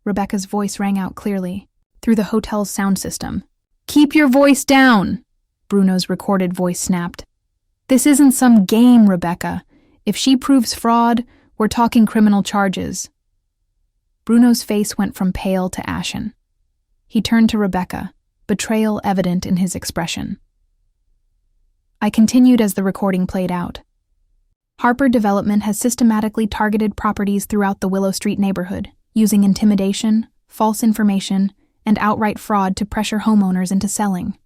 Rebecca's voice rang out clearly, through the hotel's sound system. "Keep your voice down!" Bruno's recorded voice snapped. "This isn't some game, Rebecca. If she proves fraud, we're talking criminal charges." Bruno's face went from pale to ashen. He turned to Rebecca, betrayal evident in his expression. I continued as the recording played out. "Harper Development has systematically targeted properties throughout the Willow Street neighborhood, using intimidation, false information, and outright fraud to pressure homeowners into selling."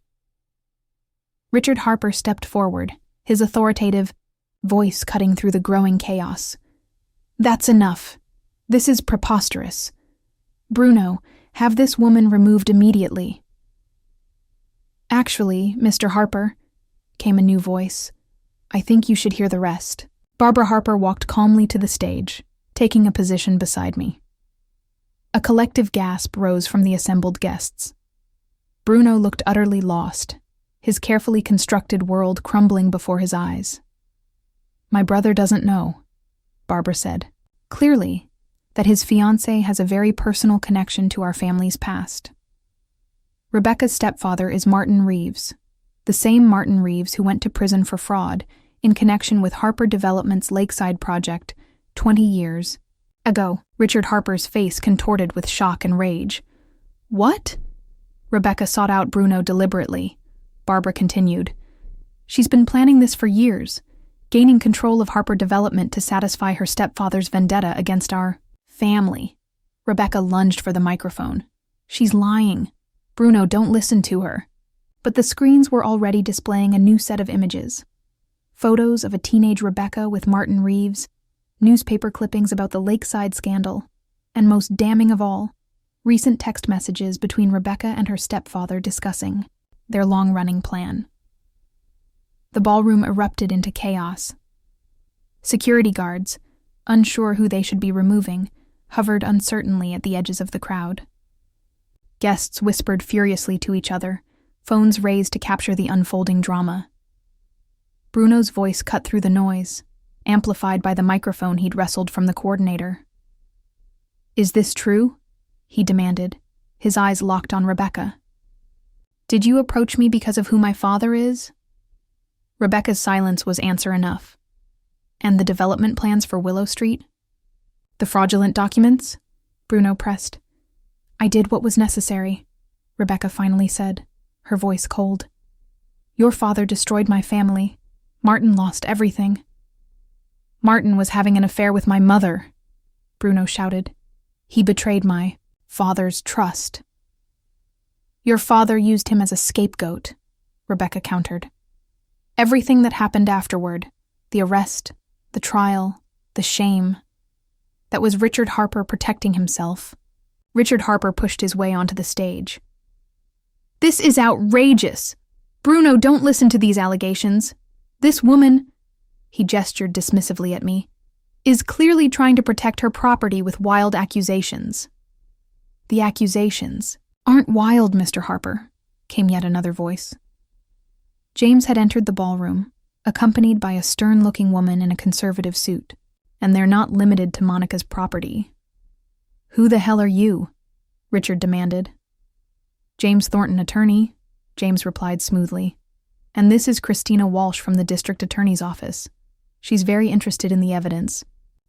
Richard Harper stepped forward, his authoritative voice cutting through the growing chaos. "That's enough. This is preposterous. Bruno, have this woman removed immediately." "Actually, Mr. Harper," came a new voice, "I think you should hear the rest." Barbara Harper walked calmly to the stage, taking a position beside me. A collective gasp rose from the assembled guests. Bruno looked utterly lost, his carefully constructed world crumbling before his eyes. "My brother doesn't know," Barbara said, clearly, that his fiancée has a very personal connection to our family's past. Rebecca's stepfather is Martin Reeves, the same Martin Reeves who went to prison for fraud in connection with Harper Development's Lakeside project 20 years ago. Richard Harper's face contorted with shock and rage. "What?" Rebecca sought out Bruno deliberately. Barbara continued. "She's been planning this for years, gaining control of Harper Development to satisfy her stepfather's vendetta against our family." Rebecca lunged for the microphone. "She's lying. Bruno, don't listen to her." But the screens were already displaying a new set of images. Photos of a teenage Rebecca with Martin Reeves, newspaper clippings about the Lakeside scandal, and most damning of all, recent text messages between Rebecca and her stepfather discussing their long-running plan. The ballroom erupted into chaos. Security guards, unsure who they should be removing, hovered uncertainly at the edges of the crowd. Guests whispered furiously to each other, phones raised to capture the unfolding drama. Bruno's voice cut through the noise, amplified by the microphone he'd wrestled from the coordinator. "Is this true?" he demanded, his eyes locked on Rebecca. "Did you approach me because of who my father is?" Rebecca's silence was answer enough. "And the development plans for Willow Street?" "The fraudulent documents?" Bruno pressed. "I did what was necessary," Rebecca finally said, her voice cold. "Your father destroyed my family. Martin lost everything." "Martin was having an affair with my mother," Bruno shouted. "He betrayed my father's trust." "Your father used him as a scapegoat," Rebecca countered. "Everything that happened afterward, the arrest, the trial, the shame, that was Richard Harper protecting himself." Richard Harper pushed his way onto the stage. "This is outrageous! Bruno, don't listen to these allegations. This woman," he gestured dismissively at me, "is clearly trying to protect her property with wild accusations." "The accusations aren't wild, Mr. Harper," came yet another voice. James had entered the ballroom, accompanied by a stern-looking woman in a conservative suit, and they're not limited to Monica's property. "Who the hell are you?" Richard demanded. "James Thornton, attorney," James replied smoothly. "And this is Christina Walsh from the district attorney's office. She's very interested in the evidence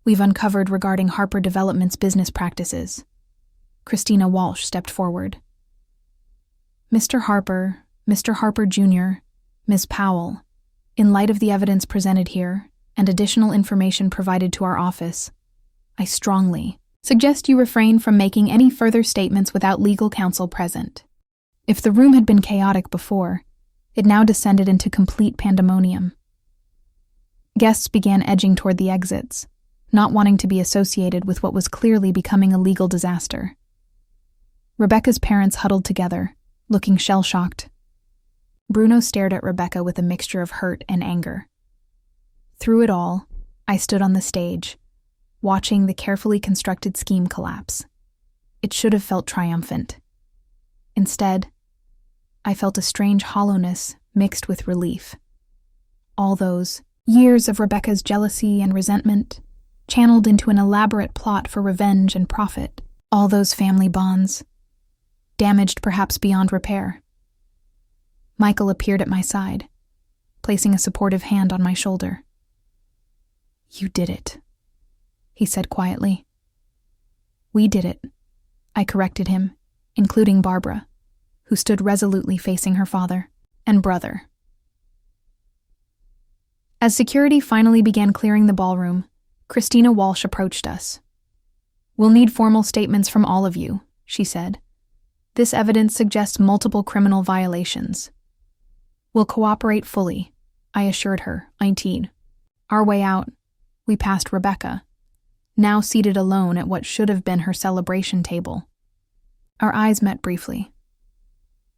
we've uncovered regarding Harper Development's business practices." Christina Walsh stepped forward. "Mr. Harper Jr., Ms. Powell, in light of the evidence presented here and additional information provided to our office, I strongly suggest you refrain from making any further statements without legal counsel present." If the room had been chaotic before, it now descended into complete pandemonium. Guests began edging toward the exits, not wanting to be associated with what was clearly becoming a legal disaster. Rebecca's parents huddled together, looking shell-shocked. Bruno stared at Rebecca with a mixture of hurt and anger. Through it all, I stood on the stage, watching the carefully constructed scheme collapse. It should have felt triumphant. Instead, I felt a strange hollowness mixed with relief. All those years of Rebecca's jealousy and resentment, channeled into an elaborate plot for revenge and profit. All those family bonds, damaged perhaps beyond repair. Michael appeared at my side, placing a supportive hand on my shoulder. "You did it," he said quietly. "We did it," I corrected him, including Barbara, who stood resolutely facing her father and brother. As security finally began clearing the ballroom, Christina Walsh approached us. "We'll need formal statements from all of you," she said. "This evidence suggests multiple criminal violations." "We'll cooperate fully," I assured her, 19. Our way out, we passed Rebecca, now seated alone at what should have been her celebration table. Our eyes met briefly.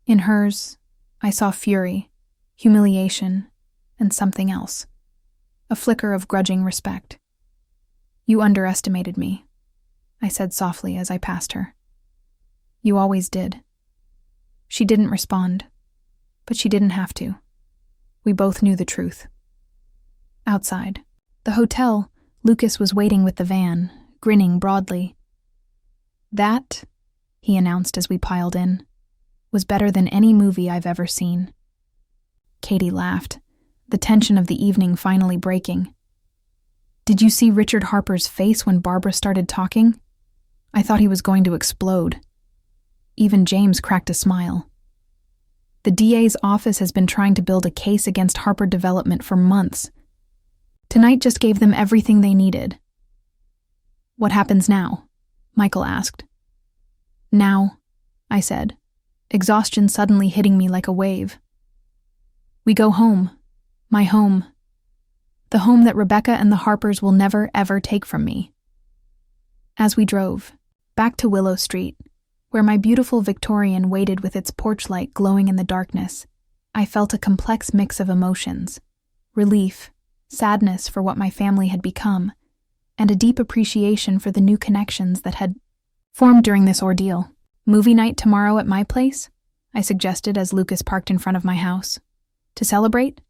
In hers, I saw fury, humiliation, and something else. A flicker of grudging respect. "You underestimated me," I said softly as I passed her. "You always did." She didn't respond, but she didn't have to. We both knew the truth. Outside the hotel, Lucas was waiting with the van, grinning broadly. "That," he announced as we piled in, "was better than any movie I've ever seen." Katie laughed, the tension of the evening finally breaking. "Did you see Richard Harper's face when Barbara started talking? I thought he was going to explode." Even James cracked a smile. "The DA's office has been trying to build a case against Harper Development for months. Tonight just gave them everything they needed." "What happens now?" Michael asked. "Now," I said, exhaustion suddenly hitting me like a wave. "We go home. My home. The home that Rebecca and the Harpers will never, ever take from me." As we drove, back to Willow Street, where my beautiful Victorian waited with its porch light glowing in the darkness, I felt a complex mix of emotions: relief, sadness for what my family had become, and a deep appreciation for the new connections that had formed during this ordeal. "Movie night tomorrow at my place?" I suggested as Lucas parked in front of my house. "To celebrate?"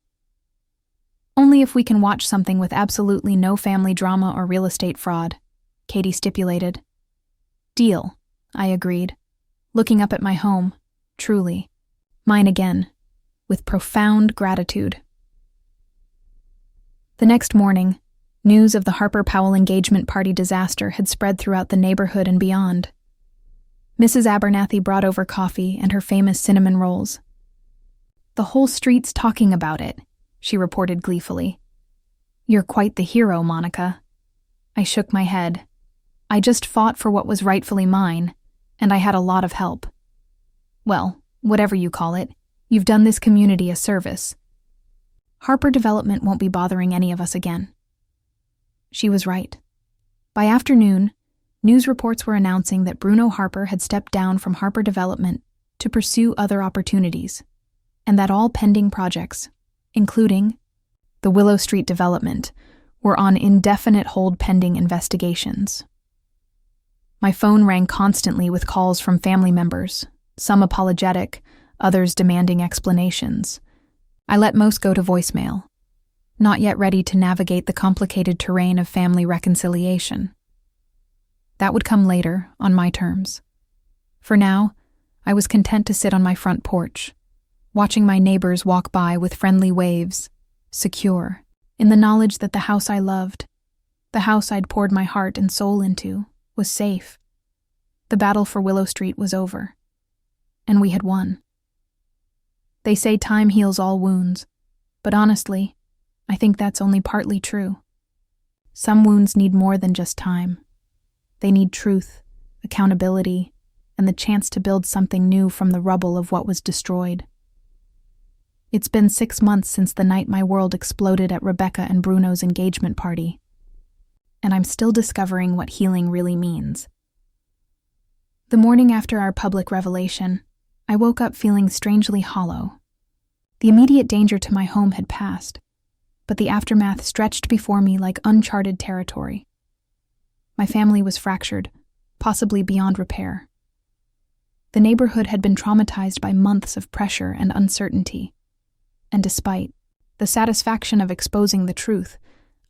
"Only if we can watch something with absolutely no family drama or real estate fraud," Katie stipulated. "Deal," I agreed, looking up at my home, truly, mine again, with profound gratitude. The next morning, news of the Harper-Powell engagement party disaster had spread throughout the neighborhood and beyond. Mrs. Abernathy brought over coffee and her famous cinnamon rolls. "The whole street's talking about it," she reported gleefully. "You're quite the hero, Monica." I shook my head. I just fought for what was rightfully mine, and I had a lot of help. Well, whatever you call it, you've done this community a service. Harper Development won't be bothering any of us again. She was right. By afternoon, news reports were announcing that Bruno Harper had stepped down from Harper Development to pursue other opportunities, and that all pending projects, including the Willow Street development, were on indefinite hold pending investigations. My phone rang constantly with calls from family members, some apologetic, others demanding explanations. I let most go to voicemail, not yet ready to navigate the complicated terrain of family reconciliation. That would come later, on my terms. For now, I was content to sit on my front porch, watching my neighbors walk by with friendly waves, secure, in the knowledge that the house I loved, the house I'd poured my heart and soul into, was safe. The battle for Willow Street was over, and we had won. They say time heals all wounds, but honestly, I think that's only partly true. Some wounds need more than just time. They need truth, accountability, and the chance to build something new from the rubble of what was destroyed. It's been 6 months since the night my world exploded at Rebecca and Bruno's engagement party. and I'm still discovering what healing really means. The morning after our public revelation, I woke up feeling strangely hollow. The immediate danger to my home had passed, but the aftermath stretched before me like uncharted territory. My family was fractured, possibly beyond repair. The neighborhood had been traumatized by months of pressure and uncertainty, and despite the satisfaction of exposing the truth,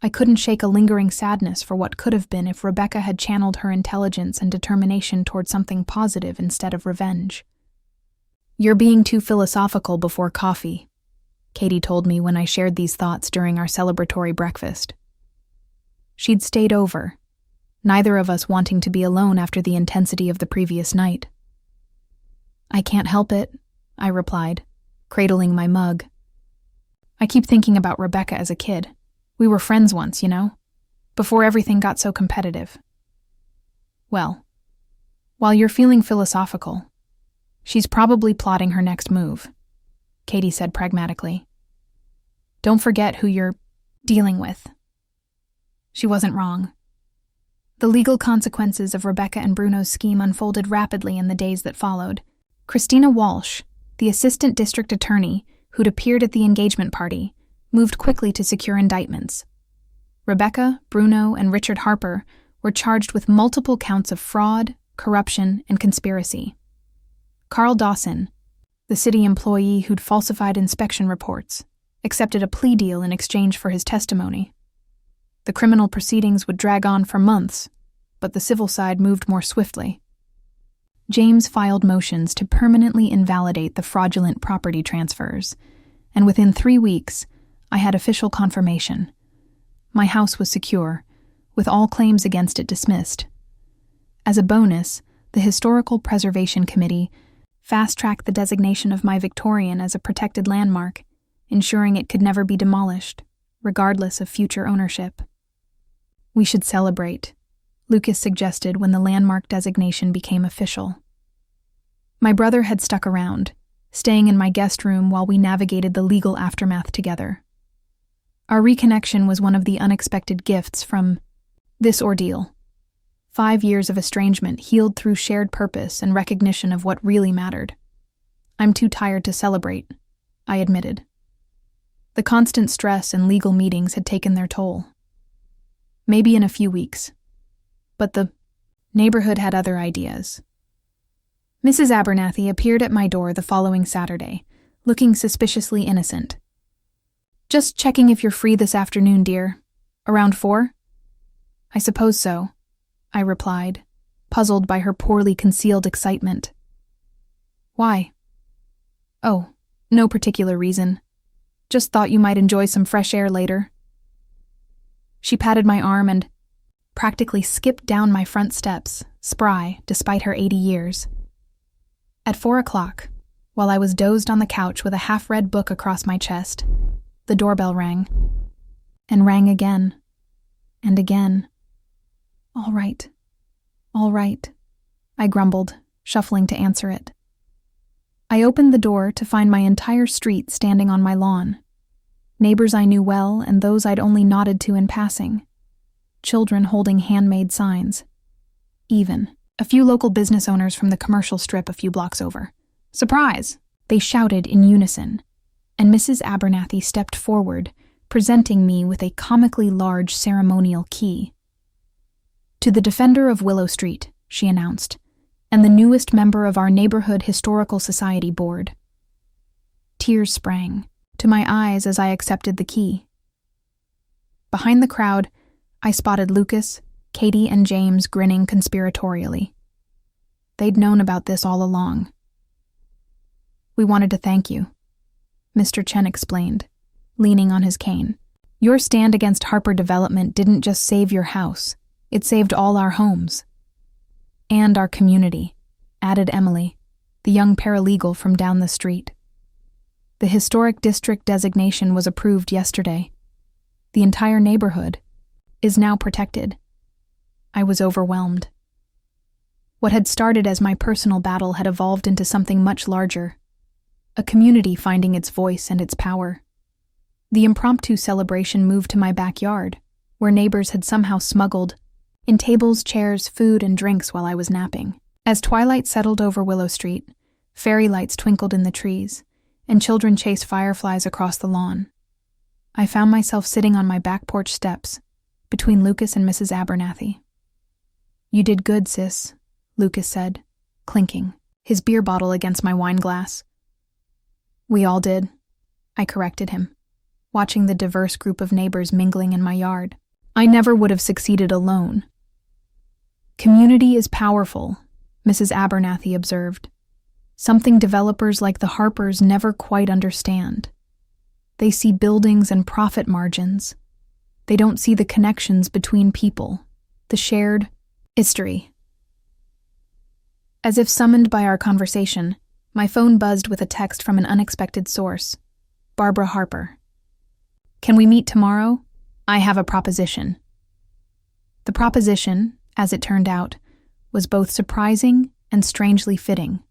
I couldn't shake a lingering sadness for what could have been if Rebecca had channeled her intelligence and determination toward something positive instead of revenge. "You're being too philosophical before coffee," Katie told me when I shared these thoughts during our celebratory breakfast. She'd stayed over, neither of us wanting to be alone after the intensity of the previous night. "I can't help it," I replied, cradling my mug. "I keep thinking about Rebecca as a kid. We were friends once, before everything got so competitive." "Well, while you're feeling philosophical, she's probably plotting her next move," Katie said pragmatically. "Don't forget who you're dealing with." She wasn't wrong. The legal consequences of Rebecca and Bruno's scheme unfolded rapidly in the days that followed. Christina Walsh, the assistant district attorney who'd appeared at the engagement party, moved quickly to secure indictments. Rebecca, Bruno, and Richard Harper were charged with multiple counts of fraud, corruption, and conspiracy. Carl Dawson, the city employee who'd falsified inspection reports, accepted a plea deal in exchange for his testimony. The criminal proceedings would drag on for months, but the civil side moved more swiftly. James filed motions to permanently invalidate the fraudulent property transfers, and within 3 weeks, I had official confirmation. My house was secure, with all claims against it dismissed. As a bonus, the Historical Preservation Committee fast-tracked the designation of my Victorian as a protected landmark, ensuring it could never be demolished, regardless of future ownership. "We should celebrate," Lucas suggested when the landmark designation became official. My brother had stuck around, staying in my guest room while we navigated the legal aftermath together. Our reconnection was one of the unexpected gifts from this ordeal. 5 years of estrangement healed through shared purpose and recognition of what really mattered. "I'm too tired to celebrate," I admitted. The constant stress and legal meetings had taken their toll. "Maybe in a few weeks." But the neighborhood had other ideas. Mrs. Abernathy appeared at my door the following Saturday, looking suspiciously innocent. "Just checking if you're free this afternoon, dear. Around 4? "I suppose so," I replied, puzzled by her poorly concealed excitement. "Why?" "Oh, no particular reason. Just thought you might enjoy some fresh air later." She patted my arm and practically skipped down my front steps, spry despite her 80 years. At 4 o'clock, while I was dozed on the couch with a half-read book across my chest, the doorbell rang, and rang again, and again. All right, I grumbled, shuffling to answer it. I opened the door to find my entire street standing on my lawn. Neighbors I knew well and those I'd only nodded to in passing. Children holding handmade signs. Even a few local business owners from the commercial strip a few blocks over. "Surprise!" they shouted in unison, and Mrs. Abernathy stepped forward, presenting me with a comically large ceremonial key. "To the defender of Willow Street," she announced, "and the newest member of our Neighborhood Historical Society board." Tears sprang to my eyes as I accepted the key. Behind the crowd, I spotted Lucas, Katie, and James grinning conspiratorially. They'd known about this all along. "We wanted to thank you," Mr. Chen explained, leaning on his cane. "Your stand against Harper Development didn't just save your house, it saved all our homes. And our community," added Emily, the young paralegal from down the street. "The historic district designation was approved yesterday. The entire neighborhood is now protected." I was overwhelmed. What had started as my personal battle had evolved into something much larger. A community finding its voice and its power. The impromptu celebration moved to my backyard, where neighbors had somehow smuggled in tables, chairs, food, and drinks while I was napping. As twilight settled over Willow Street, fairy lights twinkled in the trees, and children chased fireflies across the lawn. I found myself sitting on my back porch steps, between Lucas and Mrs. Abernathy. "You did good, sis," Lucas said, clinking his beer bottle against my wine glass. "We all did," I corrected him, watching the diverse group of neighbors mingling in my yard. "I never would have succeeded alone." "Community is powerful," Mrs. Abernathy observed. "Something developers like the Harpers never quite understand. They see buildings and profit margins. They don't see the connections between people, the shared history." As if summoned by our conversation, my phone buzzed with a text from an unexpected source. Barbara Harper. "Can we meet tomorrow? I have a proposition." The proposition, as it turned out, was both surprising and strangely fitting.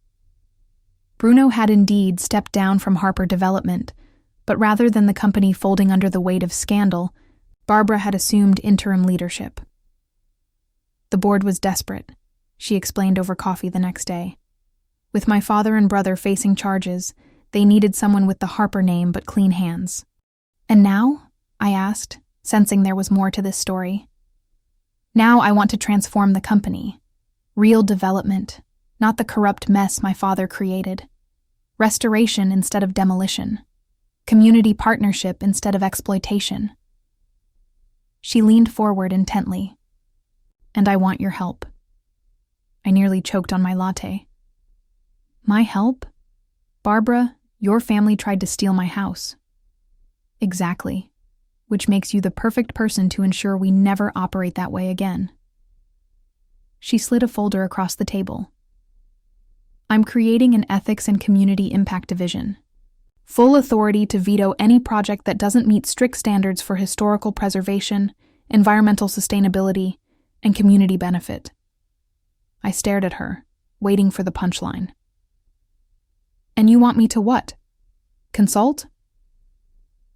Bruno had indeed stepped down from Harper Development, but rather than the company folding under the weight of scandal, Barbara had assumed interim leadership. The board was desperate, she explained over coffee the next day. With my father and brother facing charges, they needed someone with the Harper name but clean hands. "And now?" I asked, sensing there was more to this story. "Now I want to transform the company. Real development, not the corrupt mess my father created. Restoration instead of demolition. Community partnership instead of exploitation." She leaned forward intently. "And I want your help." I nearly choked on my latte. "My help? Barbara, your family tried to steal my house." "Exactly. Which makes you the perfect person to ensure we never operate that way again." She slid a folder across the table. "I'm creating an ethics and community impact division. Full authority to veto any project that doesn't meet strict standards for historical preservation, environmental sustainability, and community benefit." I stared at her, waiting for the punchline. "And you want me to what? Consult?"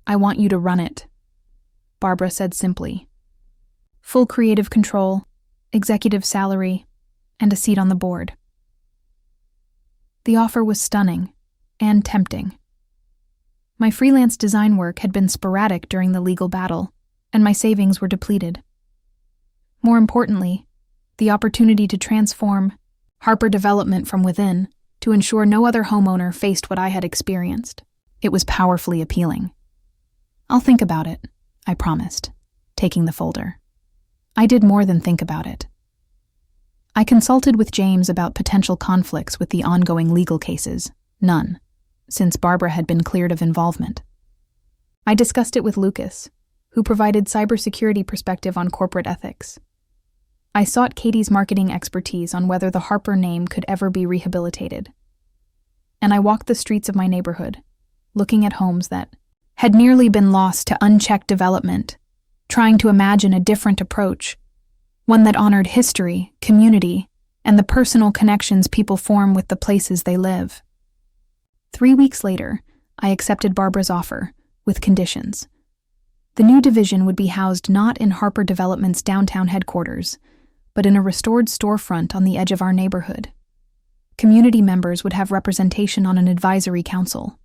"I want you to run it," Barbara said simply. "Full creative control, executive salary, and a seat on the board." The offer was stunning and tempting. My freelance design work had been sporadic during the legal battle, and my savings were depleted. More importantly, the opportunity to transform Harper Development from within to ensure no other homeowner faced what I had experienced. It was powerfully appealing. "I'll think about it," I promised, taking the folder. I did more than think about it. I consulted with James about potential conflicts with the ongoing legal cases. None, since Barbara had been cleared of involvement. I discussed it with Lucas, who provided cybersecurity perspective on corporate ethics. I sought Katie's marketing expertise on whether the Harper name could ever be rehabilitated. And I walked the streets of my neighborhood, looking at homes that had nearly been lost to unchecked development, trying to imagine a different approach, one that honored history, community, and the personal connections people form with the places they live. 3 weeks later, I accepted Barbara's offer, with conditions. The new division would be housed not in Harper Development's downtown headquarters, but in a restored storefront on the edge of our neighborhood. Community members would have representation on an advisory council,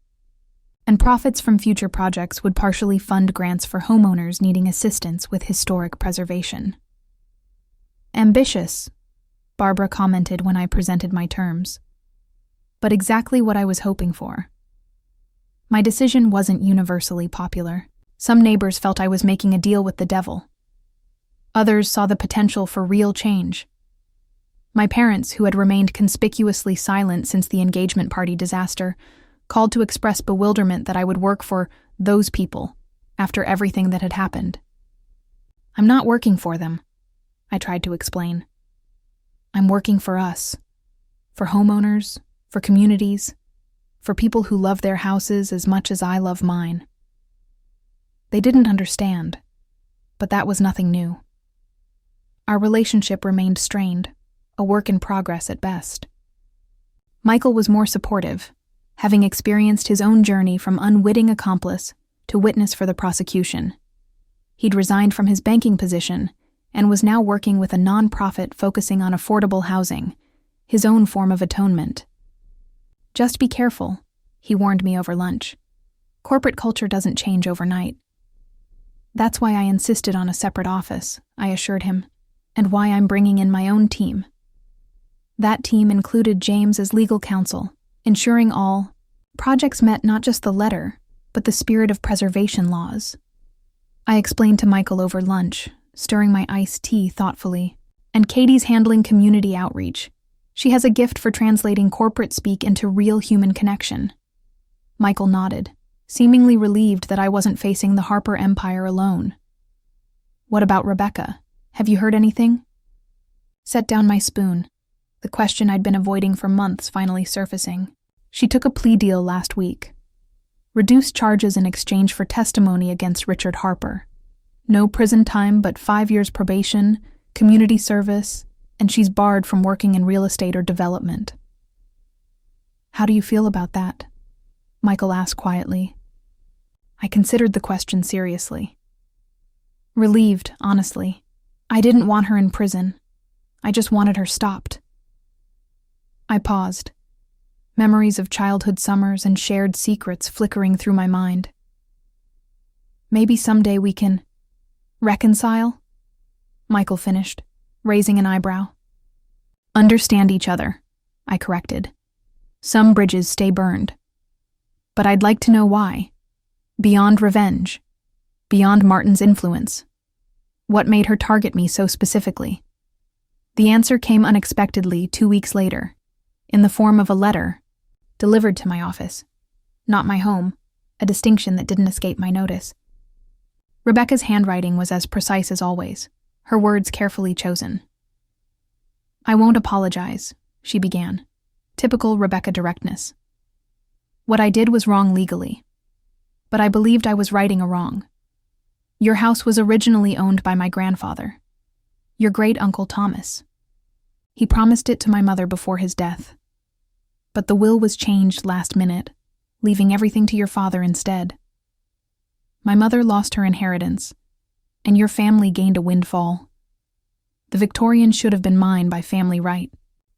and profits from future projects would partially fund grants for homeowners needing assistance with historic preservation. "Ambitious," Barbara commented when I presented my terms, but exactly what I was hoping for. My decision wasn't universally popular. Some neighbors felt I was making a deal with the devil. Others saw the potential for real change. My parents, who had remained conspicuously silent since the engagement party disaster, called to express bewilderment that I would work for those people after everything that had happened. "I'm not working for them," I tried to explain. "I'm working for us, for homeowners, for communities, for people who love their houses as much as I love mine." They didn't understand, but that was nothing new. Our relationship remained strained, a work in progress at best. Michael was more supportive, having experienced his own journey from unwitting accomplice to witness for the prosecution. He'd resigned from his banking position and was now working with a nonprofit focusing on affordable housing, his own form of atonement. "Just be careful," he warned me over lunch. "Corporate culture doesn't change overnight." "That's why I insisted on a separate office," I assured him, "and why I'm bringing in my own team." That team included James as legal counsel, ensuring all projects met not just the letter, but the spirit of preservation laws. I explained to Michael over lunch, stirring my iced tea thoughtfully, "And Katie's handling community outreach. She has a gift for translating corporate speak into real human connection." Michael nodded, seemingly relieved that I wasn't facing the Harper empire alone. "What about Rebecca? Have you heard anything?" Set down my spoon, the question I'd been avoiding for months finally surfacing. "She took a plea deal last week. Reduced charges in exchange for testimony against Richard Harper. No prison time but 5 years probation, community service, and she's barred from working in real estate or development." "How do you feel about that?" Michael asked quietly. I considered the question seriously. Relieved, honestly. I didn't want her in prison. I just wanted her stopped. I paused, memories of childhood summers and shared secrets flickering through my mind. "Maybe someday we can reconcile?" Michael finished, raising an eyebrow. "Understand each other," I corrected. "Some bridges stay burned. But I'd like to know why. Beyond revenge. Beyond Martin's influence. What made her target me so specifically?" The answer came unexpectedly 2 weeks later, in the form of a letter, delivered to my office. Not my home, a distinction that didn't escape my notice. Rebecca's handwriting was as precise as always, her words carefully chosen. "I won't apologize," she began. Typical Rebecca directness. "What I did was wrong legally. But I believed I was righting a wrong. Your house was originally owned by my grandfather, your great-uncle Thomas. He promised it to my mother before his death. But the will was changed last minute, leaving everything to your father instead. My mother lost her inheritance, and your family gained a windfall. The Victorians should have been mine by family right.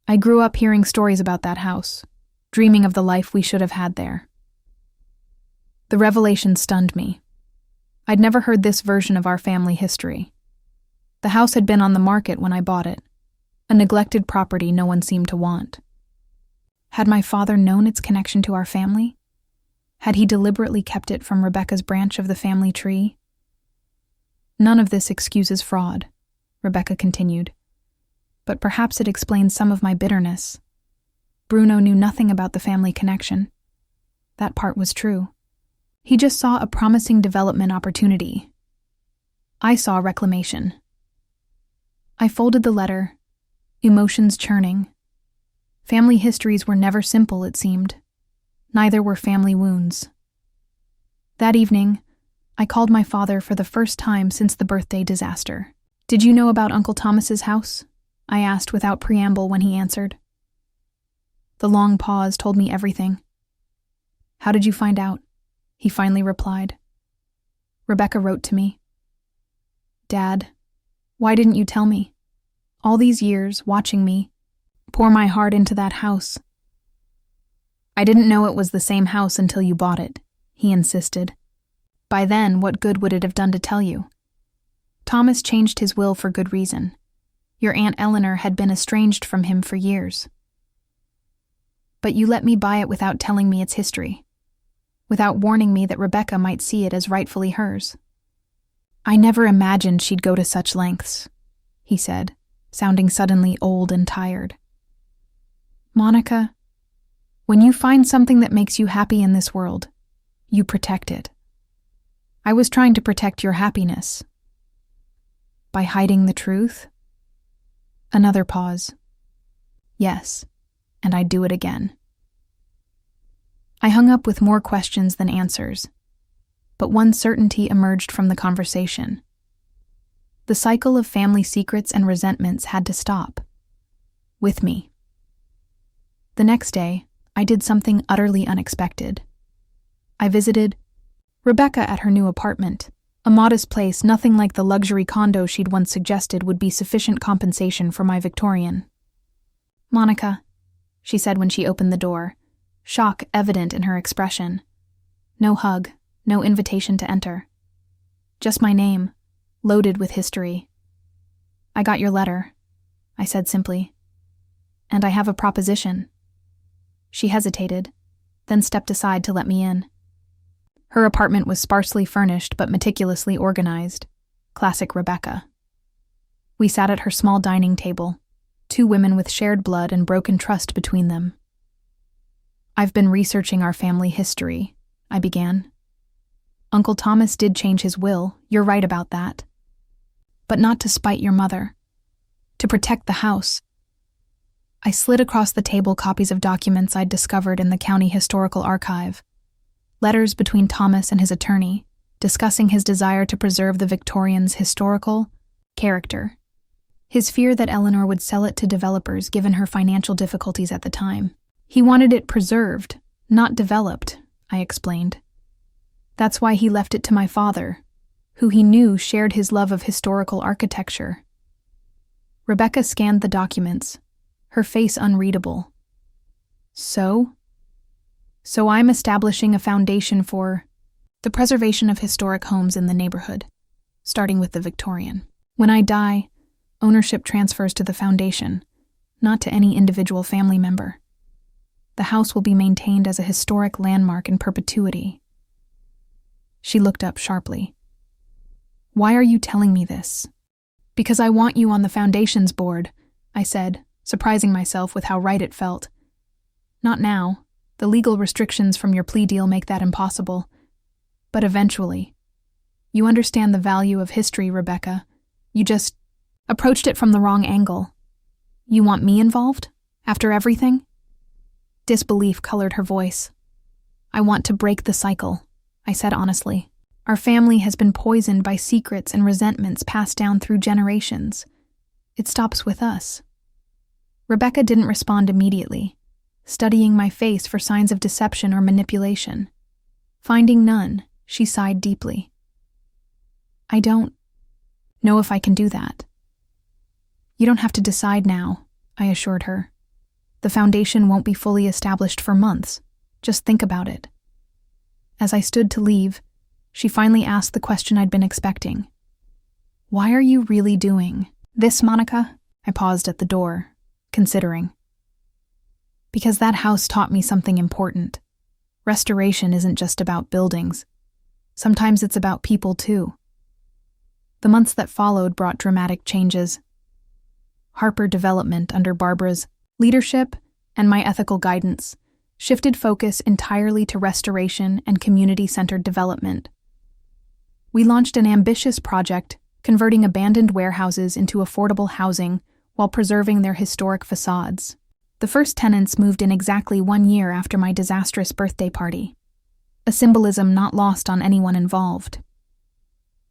I grew up hearing stories about that house, dreaming of the life we should have had there." The revelation stunned me. I'd never heard this version of our family history. The house had been on the market when I bought it, a neglected property no one seemed to want. Had my father known its connection to our family? Had he deliberately kept it from Rebecca's branch of the family tree? "None of this excuses fraud," Rebecca continued. "But perhaps it explains some of my bitterness. Bruno knew nothing about the family connection. That part was true. He just saw a promising development opportunity. I saw reclamation." I folded the letter, emotions churning. Family histories were never simple, it seemed. Neither were family wounds. That evening, I called my father for the first time since the birthday disaster. "Did you know about Uncle Thomas's house?" I asked without preamble when he answered. The long pause told me everything. "How did you find out?" he finally replied. "Rebecca wrote to me." "Dad, why didn't you tell me? All these years, watching me, pour my heart into that house." "I didn't know it was the same house until you bought it," he insisted. "By then, what good would it have done to tell you? Thomas changed his will for good reason. Your Aunt Eleanor had been estranged from him for years. But you let me buy it without telling me its history, without warning me that Rebecca might see it as rightfully hers." "I never imagined she'd go to such lengths," he said, sounding suddenly old and tired. "Monica, when you find something that makes you happy in this world, you protect it. I was trying to protect your happiness. By hiding the truth?" Another pause. "Yes, and I'd do it again." I hung up with more questions than answers, but one certainty emerged from the conversation. The cycle of family secrets and resentments had to stop. With me. The next day, I did something utterly unexpected. I visited Rebecca at her new apartment, A modest place, nothing like the luxury condo she'd once suggested, would be sufficient compensation for my Victorian. "Monica," she said when she opened the door, shock evident in her expression. No hug, no invitation to enter. Just my name, loaded with history. "I got your letter," I said simply. "And I have a proposition." She hesitated, then stepped aside to let me in. Her apartment was sparsely furnished but meticulously organized. Classic Rebecca. We sat at her small dining table, two women with shared blood and broken trust between them. "I've been researching our family history," I began. "Uncle Thomas did change his will, you're right about that. But not to spite your mother. To protect the house." I slid across the table copies of documents I'd discovered in the county historical archive. Letters between Thomas and his attorney, discussing his desire to preserve the Victorians' historical character. His fear that Eleanor would sell it to developers given her financial difficulties at the time. He wanted it preserved, not developed, I explained. That's why he left it to my father, who he knew shared his love of historical architecture. Rebecca scanned the documents, her face unreadable. So I'm establishing a foundation for the preservation of historic homes in the neighborhood, starting with the Victorian. When I die, ownership transfers to the foundation, not to any individual family member. The house will be maintained as a historic landmark in perpetuity. She looked up sharply. "Why are you telling me this?" "Because I want you on the foundation's board," I said, surprising myself with how right it felt. "Not now. The legal restrictions from your plea deal make that impossible. But eventually. You understand the value of history, Rebecca. You just approached it from the wrong angle. You want me involved? After everything?" Disbelief colored her voice. "I want to break the cycle," I said honestly. "Our family has been poisoned by secrets and resentments passed down through generations. It stops with us." Rebecca didn't respond immediately, studying my face for signs of deception or manipulation. Finding none, she sighed deeply. "I don't know if I can do that." "You don't have to decide now," I assured her. "The foundation won't be fully established for months. Just think about it." As I stood to leave, she finally asked the question I'd been expecting. "Why are you really doing this, Monica?" I paused at the door, considering. "Because that house taught me something important. Restoration isn't just about buildings. Sometimes it's about people, too." The months that followed brought dramatic changes. Harper Development, under Barbara's leadership and my ethical guidance, shifted focus entirely to restoration and community-centered development. We launched an ambitious project converting abandoned warehouses into affordable housing while preserving their historic facades. The first tenants moved in exactly 1 year after my disastrous birthday party, a symbolism not lost on anyone involved.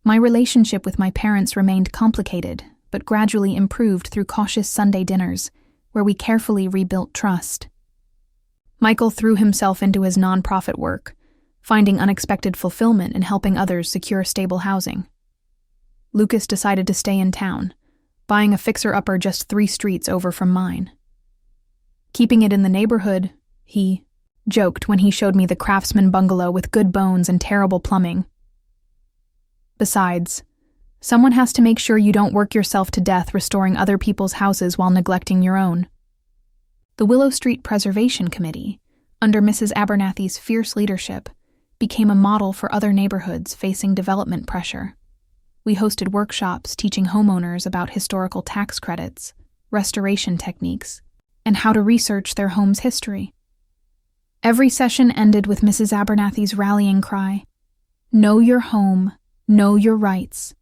My relationship with my parents remained complicated, but gradually improved through cautious Sunday dinners, where we carefully rebuilt trust. Michael threw himself into his nonprofit work, finding unexpected fulfillment in helping others secure stable housing. Lucas decided to stay in town, buying a fixer-upper just 3 streets over from mine. Keeping it in the neighborhood, he joked when he showed me the craftsman bungalow with good bones and terrible plumbing. Besides, someone has to make sure you don't work yourself to death restoring other people's houses while neglecting your own. The Willow Street Preservation Committee, under Mrs. Abernathy's fierce leadership, became a model for other neighborhoods facing development pressure. We hosted workshops teaching homeowners about historical tax credits, restoration techniques, and how to research their home's history. Every session ended with Mrs. Abernathy's rallying cry, "Know your home, know your rights."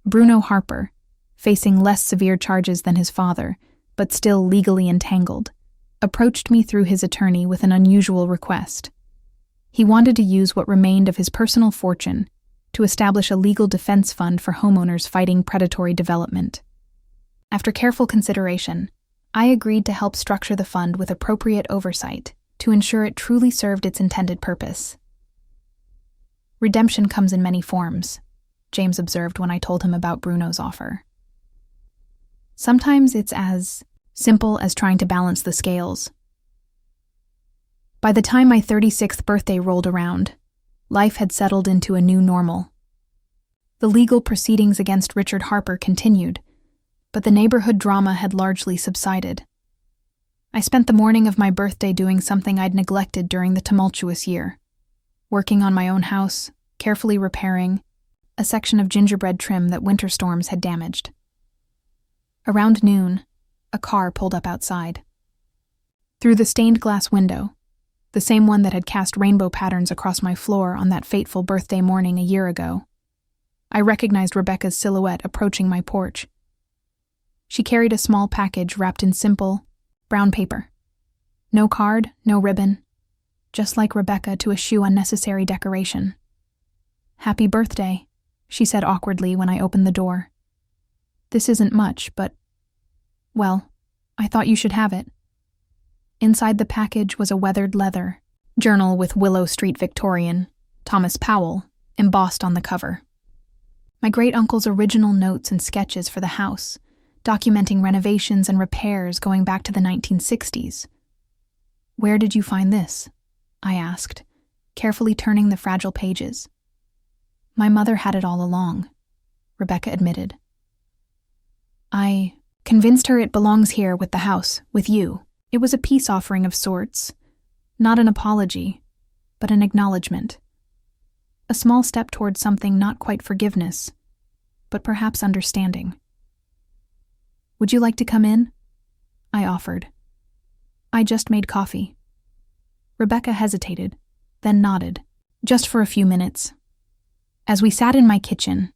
Bruno Harper, facing less severe charges than his father, but still legally entangled, approached me through his attorney with an unusual request. He wanted to use what remained of his personal fortune to establish a legal defense fund for homeowners fighting predatory development. After careful consideration, I agreed to help structure the fund with appropriate oversight to ensure it truly served its intended purpose. Redemption comes in many forms, James observed when I told him about Bruno's offer. Sometimes it's as simple as trying to balance the scales. By the time my 36th birthday rolled around, life had settled into a new normal. The legal proceedings against Richard Harper continued, but the neighborhood drama had largely subsided. I spent the morning of my birthday doing something I'd neglected during the tumultuous year, working on my own house, carefully repairing a section of gingerbread trim that winter storms had damaged. Around noon, a car pulled up outside. Through the stained glass window, the same one that had cast rainbow patterns across my floor on that fateful birthday morning a year ago, I recognized Rebecca's silhouette approaching my porch. She carried a small package wrapped in simple, brown paper. No card, no ribbon, just like Rebecca to eschew unnecessary decoration. "Happy birthday," she said awkwardly when I opened the door. "This isn't much, but, well, I thought you should have it." Inside the package was a weathered leather journal with Willow Street Victorian, Thomas Powell, embossed on the cover. My great-uncle's original notes and sketches for the house, documenting renovations and repairs going back to the 1960s. "Where did you find this?" I asked, carefully turning the fragile pages. "My mother had it all along," Rebecca admitted. "I convinced her it belongs here with the house, with you. It was a peace offering of sorts, not an apology, but an acknowledgement. A small step toward something not quite forgiveness, but perhaps understanding." "Would you like to come in?" I offered. "I just made coffee." Rebecca hesitated, then nodded, just for a few minutes. As we sat in my kitchen,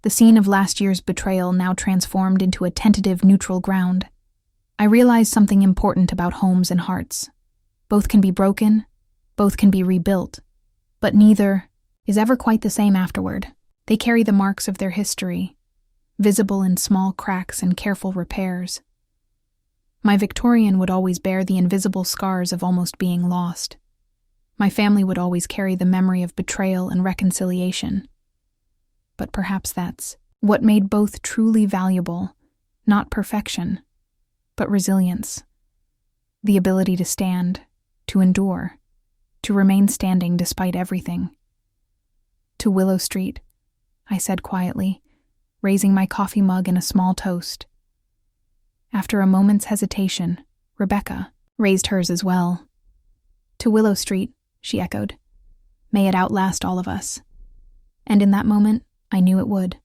the scene of last year's betrayal now transformed into a tentative neutral ground, I realized something important about homes and hearts. Both can be broken, both can be rebuilt, but neither is ever quite the same afterward. They carry the marks of their history, visible in small cracks and careful repairs. My Victorian would always bear the invisible scars of almost being lost. My family would always carry the memory of betrayal and reconciliation. But perhaps that's what made both truly valuable, not perfection, but resilience. The ability to stand, to endure, to remain standing despite everything. "To Willow Street," I said quietly, raising my coffee mug in a small toast. After a moment's hesitation, Rebecca raised hers as well. "To Willow Street," she echoed. "May it outlast all of us." And in that moment, I knew it would.